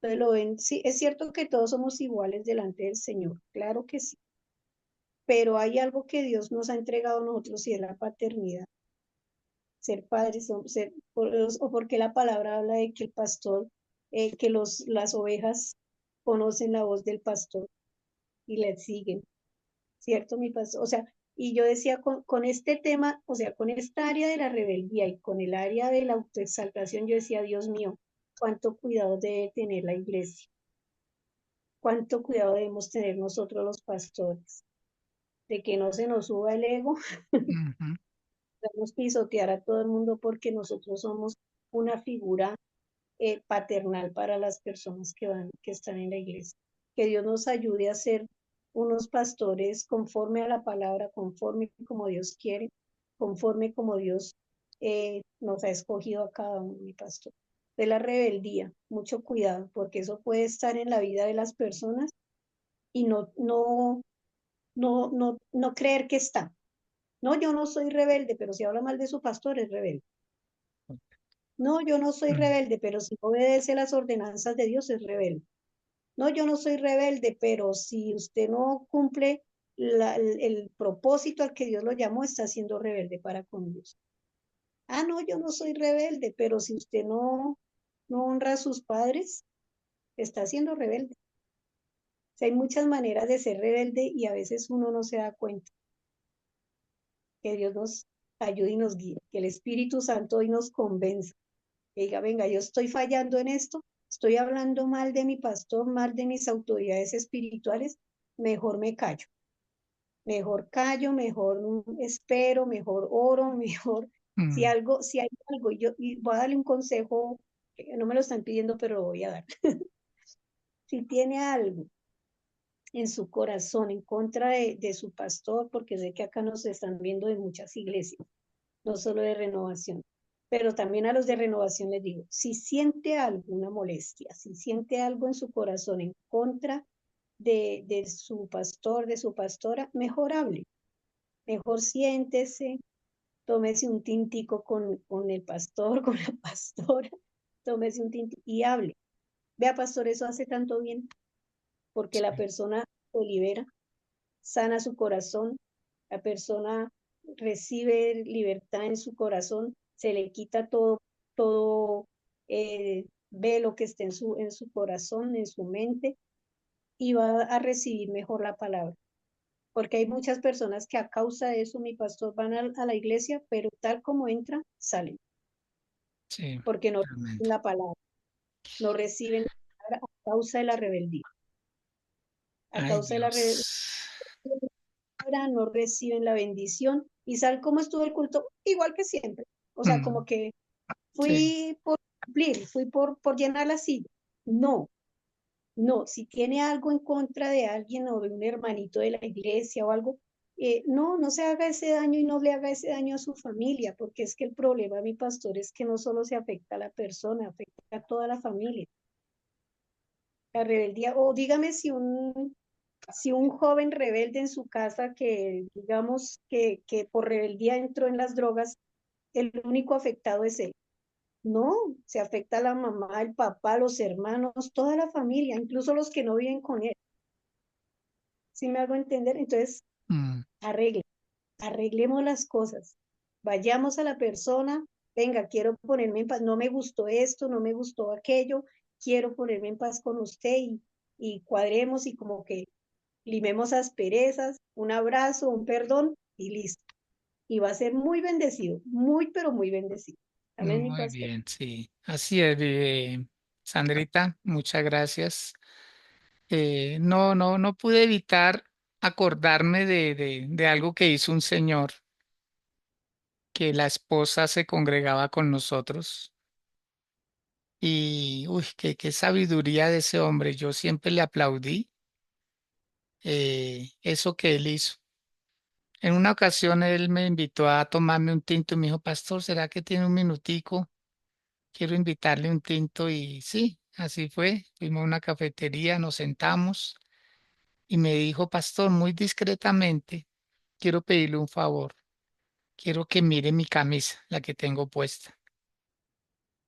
Speaker 3: Entonces lo ven, sí, es cierto que todos somos iguales delante del Señor, claro que sí, pero hay algo que Dios nos ha entregado a nosotros y es la paternidad, ser padres, o porque la palabra habla de que el pastor, que las ovejas conocen la voz del pastor y le siguen, ¿cierto, mi pastor? O sea, y yo decía con este tema, o sea, con esta área de la rebeldía y con el área de la autoexaltación, yo decía, Dios mío, cuánto cuidado debe tener la iglesia, cuánto cuidado debemos tener nosotros los pastores, de que no se nos suba el ego,
Speaker 1: Ujú.
Speaker 3: debemos pisotear a todo el mundo porque nosotros somos una figura paternal para las personas que están en la iglesia. Que Dios nos ayude a ser unos pastores conforme a la palabra, conforme como Dios quiere, conforme como Dios nos ha escogido a cada uno, mi pastor. De la rebeldía, mucho cuidado, porque eso puede estar en la vida de las personas y no creer que está. No, yo no soy rebelde, pero si habla mal de su pastor es rebelde. No, yo no soy
Speaker 1: Mm.
Speaker 3: rebelde, pero si obedece las ordenanzas de Dios es rebelde. No, yo no soy rebelde, pero si usted no cumple el propósito al que Dios lo llamó, está siendo rebelde para con Dios. Ah, no, yo no soy rebelde, pero si usted no honra a sus padres, está siendo rebelde. O sea, hay muchas maneras de ser rebelde y a veces uno no se da cuenta. Que Dios nos ayude y nos guíe, que el Espíritu Santo hoy nos convenza. Que diga, venga, yo estoy fallando en esto, estoy hablando mal de mi pastor, mal de mis autoridades espirituales, mejor me callo, mejor espero, mejor oro, mejor,
Speaker 1: Mm.
Speaker 3: si hay algo, y voy a darle un consejo, que no me lo están pidiendo, pero lo voy a dar. Si tiene algo en su corazón en contra de su pastor, porque sé que acá nos están viendo de muchas iglesias, no solo de renovación, pero también a los de renovación les digo, si siente alguna molestia, si siente algo en su corazón en contra de su pastor, de su pastora, mejor hable, mejor siéntese, tómese un tintico con el pastor, con la pastora, tómese un tintico y hable. Vea, pastor, eso hace tanto bien, porque la
Speaker 1: Sí.
Speaker 3: persona se libera, sana su corazón, la persona recibe libertad en su corazón, se le quita todo ve lo que está en su corazón, en su mente, y va a recibir mejor la palabra. Porque hay muchas personas que a causa de eso, mi pastor, van a la iglesia, pero tal como entran, salen,
Speaker 1: Sí,
Speaker 3: porque no
Speaker 1: realmente.
Speaker 3: reciben la palabra, no reciben la palabra a causa de la rebeldía. A
Speaker 1: Ay,
Speaker 3: causa de la rebeldía
Speaker 1: Dios.
Speaker 3: no reciben la bendición y sal cómo estuvo el culto, igual que siempre. O sea,
Speaker 1: Mm.
Speaker 3: como que
Speaker 1: Sí.
Speaker 3: fui por cumplir, fui por llenar la silla. No, no, si tiene algo en contra de alguien o de un hermanito de la iglesia o algo, no se haga ese daño y no le haga ese daño a su familia, porque es que el problema, mi pastor, es que no solo se afecta a la persona, afecta a toda la familia. La rebeldía, o dígame si un joven rebelde en su casa que, digamos, que por rebeldía entró en las drogas, el único afectado es él. No, se afecta a la mamá, el papá, los hermanos, toda la familia, incluso los que no viven con él. ¿Sí me hago entender? Entonces,
Speaker 1: Mm,
Speaker 3: arregle, arreglemos las cosas. Vayamos a la persona, venga, quiero ponerme en paz, no me gustó esto, no me gustó aquello, quiero ponerme en paz con usted y cuadremos y como que limemos asperezas, un abrazo, un perdón y listo. Y va a ser muy bendecido, muy, pero muy bendecido. Amén, mi
Speaker 1: muy
Speaker 3: pastor.
Speaker 1: bien, sí. Así es, Sandrita, muchas gracias. No pude evitar acordarme de algo que hizo un señor, que la esposa se congregaba con nosotros. Y, uy, qué sabiduría de ese hombre. Yo siempre le aplaudí eso que él hizo. En una ocasión él me invitó a tomarme un tinto y me dijo, Pastor, ¿será que tiene un minutico? Quiero invitarle un tinto y sí, así fue. Fuimos a una cafetería, nos sentamos y me dijo, Pastor, muy discretamente, quiero pedirle un favor. Quiero que mire mi camisa, la que tengo puesta.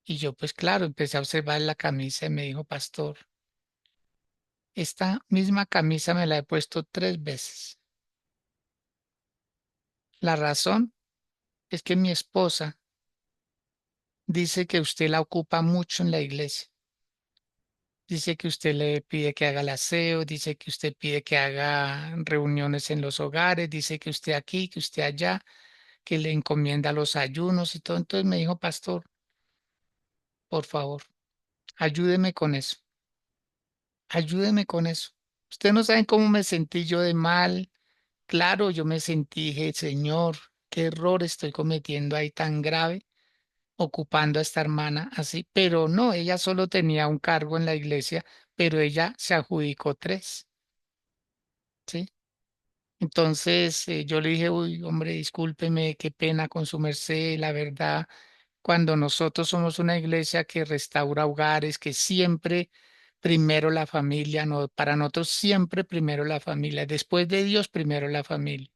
Speaker 1: Y yo, pues claro, empecé a observar la camisa y me dijo, Pastor, esta misma camisa me la he puesto 3 veces. La razón es que mi esposa dice que usted la ocupa mucho en la iglesia. Dice que usted le pide que haga el aseo, dice que usted pide que haga reuniones en los hogares, dice que usted aquí, que usted allá, que le encomienda los ayunos y todo. Entonces me dijo, Pastor, por favor, ayúdeme con eso, ayúdeme con eso. Usted no sabe cómo me sentí yo de mal. Claro, yo me sentí, dije, Señor, qué error estoy cometiendo ahí tan grave, ocupando a esta hermana así. Pero no, ella solo tenía un cargo en la iglesia, pero ella se adjudicó 3, ¿sí? Entonces yo le dije, uy, hombre, discúlpeme, qué pena con su merced, la verdad, cuando nosotros somos una iglesia que restaura hogares, que siempre primero la familia, no, para nosotros siempre primero la familia, después de Dios primero la familia.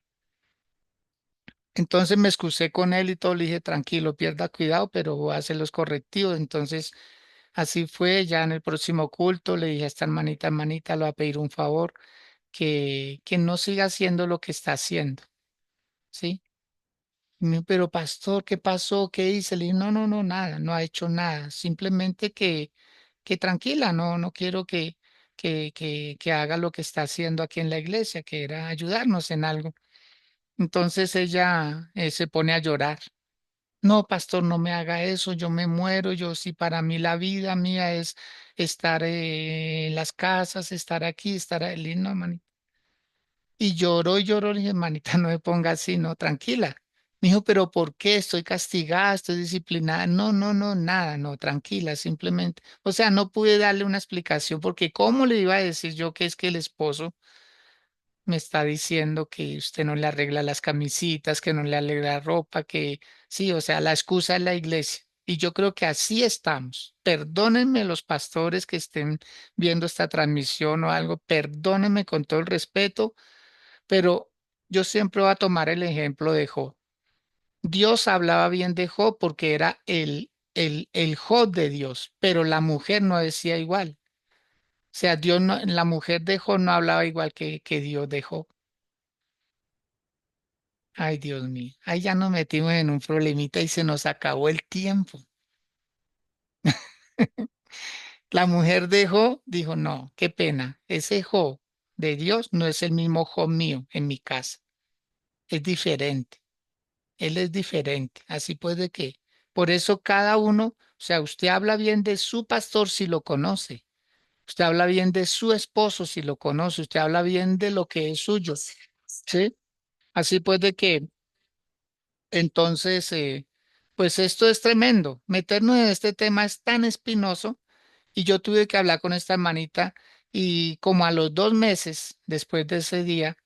Speaker 1: Entonces me excusé con él y todo, le dije, tranquilo, pierda cuidado, pero voy a hacer los correctivos. Entonces así fue, ya en el próximo culto le dije a esta hermanita, hermanita, le voy a pedir un favor, que no siga haciendo lo que está haciendo, ¿sí? Pero pastor, ¿qué pasó? ¿Qué hice? Le dije, no, nada, no ha hecho nada. Simplemente que tranquila, no quiero que haga lo que está haciendo aquí en la iglesia, que era ayudarnos en algo. Entonces ella se pone a llorar. No, pastor, no me haga eso, yo me muero, yo sí, para mí la vida mía es estar en las casas, estar aquí, estar ahí. No, y lloró, le dije, manita, no me ponga así, no, tranquila. Me dijo, pero ¿por qué? Estoy castigada, estoy disciplinada. No, nada, no, tranquila, simplemente. O sea, no pude darle una explicación porque ¿cómo le iba a decir yo que es que el esposo me está diciendo que usted no le arregla las camisitas, que no le arregla la ropa, que sí, o sea, la excusa es la iglesia. Y yo creo que así estamos. Perdónenme los pastores que estén viendo esta transmisión o algo, perdónenme con todo el respeto, pero yo siempre voy a tomar el ejemplo de Job. Dios hablaba bien de Job porque era el Job de Dios, pero la mujer no decía igual. O sea, Dios no, la mujer de Job no hablaba igual que Dios de Job. Ay, Dios mío. Ahí ya nos metimos en un problemita y se nos acabó el tiempo. La mujer de Job dijo, no, qué pena. Ese Job de Dios no es el mismo Job mío en mi casa. Es diferente. Él es diferente. Así puede que. Por eso cada uno, o sea, usted habla bien de su pastor si lo conoce. Usted habla bien de su esposo si lo conoce. Usted habla bien de lo que es suyo. ¿Sí? Así puede que. Entonces, pues esto es tremendo. Meternos en este tema es tan espinoso y yo tuve que hablar con esta hermanita y como a los 2 meses después de ese día,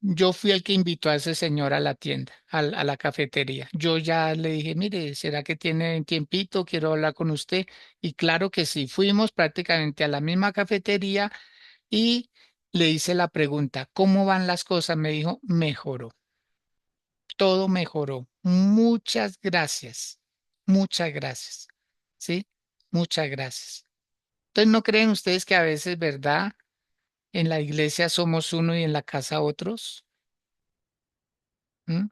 Speaker 1: yo fui el que invitó a ese señor a la tienda, a la cafetería. Yo ya le dije, mire, ¿será que tiene un tiempito? Quiero hablar con usted. Y claro que sí, fuimos prácticamente a la misma cafetería y le hice la pregunta, ¿cómo van las cosas? Me dijo, mejoró. todo mejoró. Muchas gracias, muchas gracias, ¿sí? Muchas gracias. Entonces, ¿no creen ustedes que a veces, verdad, en la iglesia somos uno y en la casa otros? ¿Mm?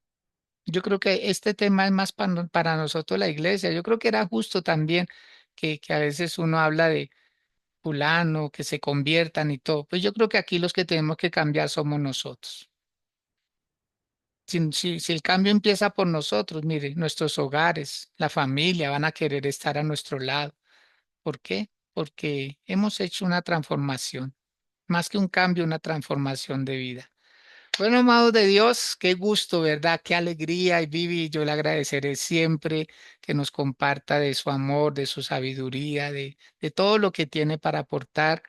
Speaker 1: Yo creo que este tema es más para nosotros la iglesia. Yo creo que era justo también que a veces uno habla de fulano, que se conviertan y todo. Pues yo creo que aquí los que tenemos que cambiar somos nosotros. Si el cambio empieza por nosotros, mire, nuestros hogares, la familia van a querer estar a nuestro lado. ¿Por qué? Porque hemos hecho una transformación, más que un cambio, una transformación de vida. Bueno, amados de Dios, qué gusto, ¿verdad? Qué alegría. Y Vivi, yo le agradeceré siempre que nos comparta de su amor, de su sabiduría, de todo lo que tiene para aportar.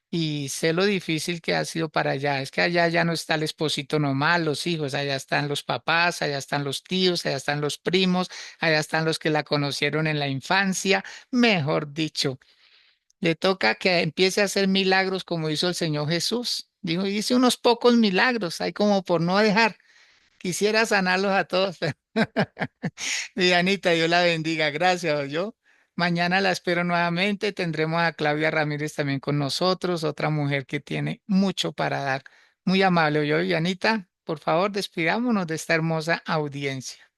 Speaker 1: Y sé lo difícil que ha sido para allá. Es que allá ya no está el esposito nomás, los hijos, allá están los papás, allá están los tíos, allá están los primos, allá están los que la conocieron en la infancia. Mejor dicho, le toca que empiece a hacer milagros como hizo el Señor Jesús. Dijo, hice unos pocos milagros, hay como por no dejar. Quisiera sanarlos a todos, pero Dianita, Dios la bendiga. Gracias, yo. Mañana la espero nuevamente. Tendremos a Claudia Ramírez también con nosotros, otra mujer que tiene mucho para dar. Muy amable, yo, Dianita. Por favor, despidámonos de esta hermosa audiencia.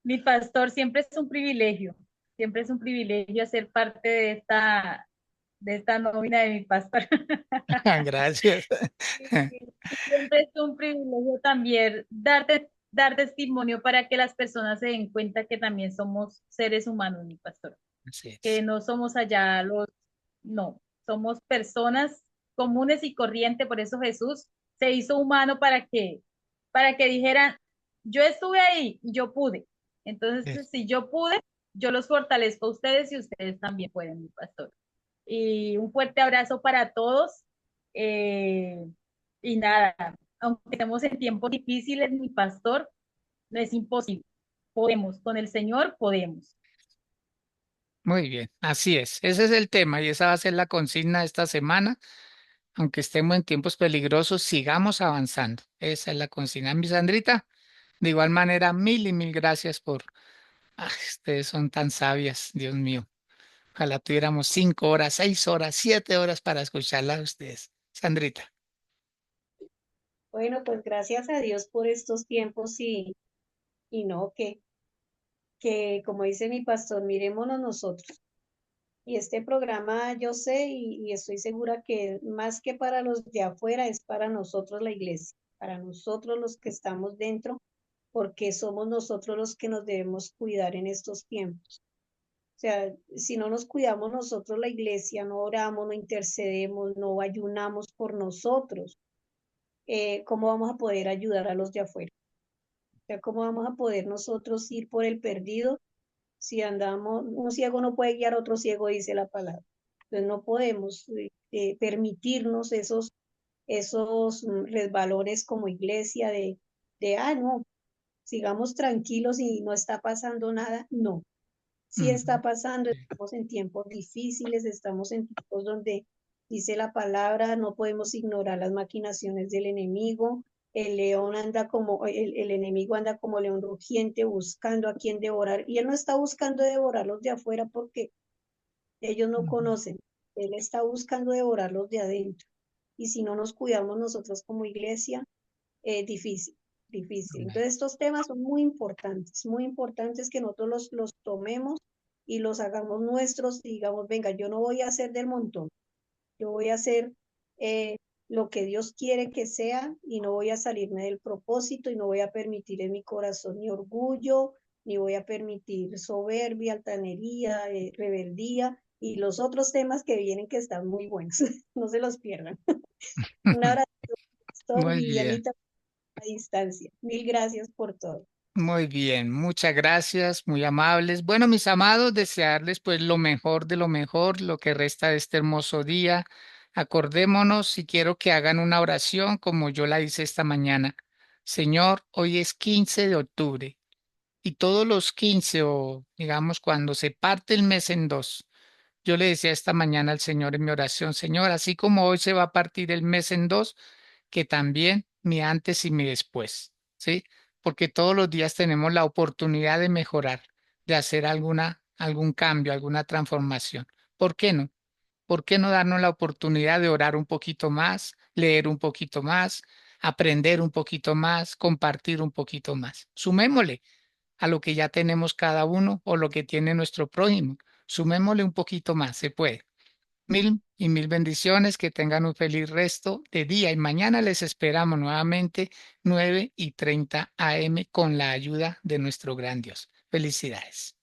Speaker 2: Mi pastor, siempre es un privilegio ser parte de esta nómina de mi pastor.
Speaker 1: Gracias.
Speaker 2: Y siempre es un privilegio también dar testimonio para que las personas se den cuenta que también somos seres humanos, mi pastor,
Speaker 1: Así
Speaker 2: que
Speaker 1: es.
Speaker 2: no somos allá no, somos personas comunes y corrientes, por eso Jesús se hizo humano para que dijeran, yo estuve ahí, yo pude. Entonces, si yo pude, yo los fortalezco a ustedes y ustedes también pueden, mi pastor. Y un fuerte abrazo para todos. Eh, y nada, aunque estemos en tiempos difíciles, mi pastor, no es imposible. Podemos, con el Señor podemos.
Speaker 1: Muy bien, así es. Ese es el tema y esa va a ser la consigna de esta semana. Aunque estemos en tiempos peligrosos, sigamos avanzando. Esa es la consigna. Mi Sandrita, de igual manera, mil y mil gracias por... ustedes son tan sabias, Dios mío. Ojalá tuviéramos 5 horas, 6 horas, 7 horas para escucharla a ustedes. Sandrita,
Speaker 3: Bueno, pues gracias a Dios por estos tiempos y no, que como dice mi pastor, mirémonos nosotros. Y este programa yo sé y estoy segura que más que para los de afuera es para nosotros la iglesia, para nosotros los que estamos dentro, porque somos nosotros los que nos debemos cuidar en estos tiempos. O sea, si no nos cuidamos nosotros la iglesia, no oramos, no intercedemos, no ayunamos por nosotros, ¿cómo vamos a poder ayudar a los de afuera? O sea, ¿cómo vamos a poder nosotros ir por el perdido si andamos, un ciego no puede guiar a otro ciego, dice la palabra. Entonces no podemos permitirnos esos resbalones como iglesia no, sigamos tranquilos y no está pasando nada. No, sí
Speaker 1: ujú,
Speaker 3: está pasando, estamos en tiempos difíciles, estamos en tiempos donde dice la palabra, no podemos ignorar las maquinaciones del enemigo. El león anda como, el enemigo anda como león rugiente buscando a quien devorar. Y él no está buscando devorarlos de afuera porque ellos no
Speaker 1: ujú.
Speaker 3: conocen. Él está buscando devorarlos de adentro. Y si no nos cuidamos nosotros como iglesia, difícil, difícil.
Speaker 1: Amén.
Speaker 3: Entonces estos temas son muy importantes que nosotros los tomemos y los hagamos nuestros y digamos, venga, yo no voy a hacer del montón, yo voy a hacer eh, lo que Dios quiere que sea y no voy a salirme del propósito y no voy a permitir en mi corazón ni orgullo, ni voy a permitir soberbia, altanería, rebeldía y los otros temas que vienen que están muy buenos. No se los pierdan. Un abrazo, Pastor
Speaker 1: Muy bien.
Speaker 3: Vivianita, a distancia. Mil gracias por todo.
Speaker 1: Muy bien, muchas gracias, muy amables. Bueno, mis amados, desearles pues lo mejor de lo mejor, lo que resta de este hermoso día. Acordémonos y quiero que hagan una oración como yo la hice esta mañana. Señor, hoy es 15 de octubre y todos los 15 o digamos cuando se parte el mes en dos, yo le decía esta mañana al Señor en mi oración, Señor, así como hoy se va a partir el mes en dos, que también mi antes y mi después, ¿sí? Porque todos los días tenemos la oportunidad de mejorar, de hacer algún cambio, alguna transformación. ¿Por qué no? ¿Por qué no darnos la oportunidad de orar un poquito más, leer un poquito más, aprender un poquito más, compartir un poquito más? Sumémosle a lo que ya tenemos cada uno o lo que tiene nuestro prójimo. Sumémosle un poquito más, se puede. Mil y mil bendiciones, que tengan un feliz resto de día y mañana les esperamos nuevamente 9:30 AM con la ayuda de nuestro gran Dios. Felicidades.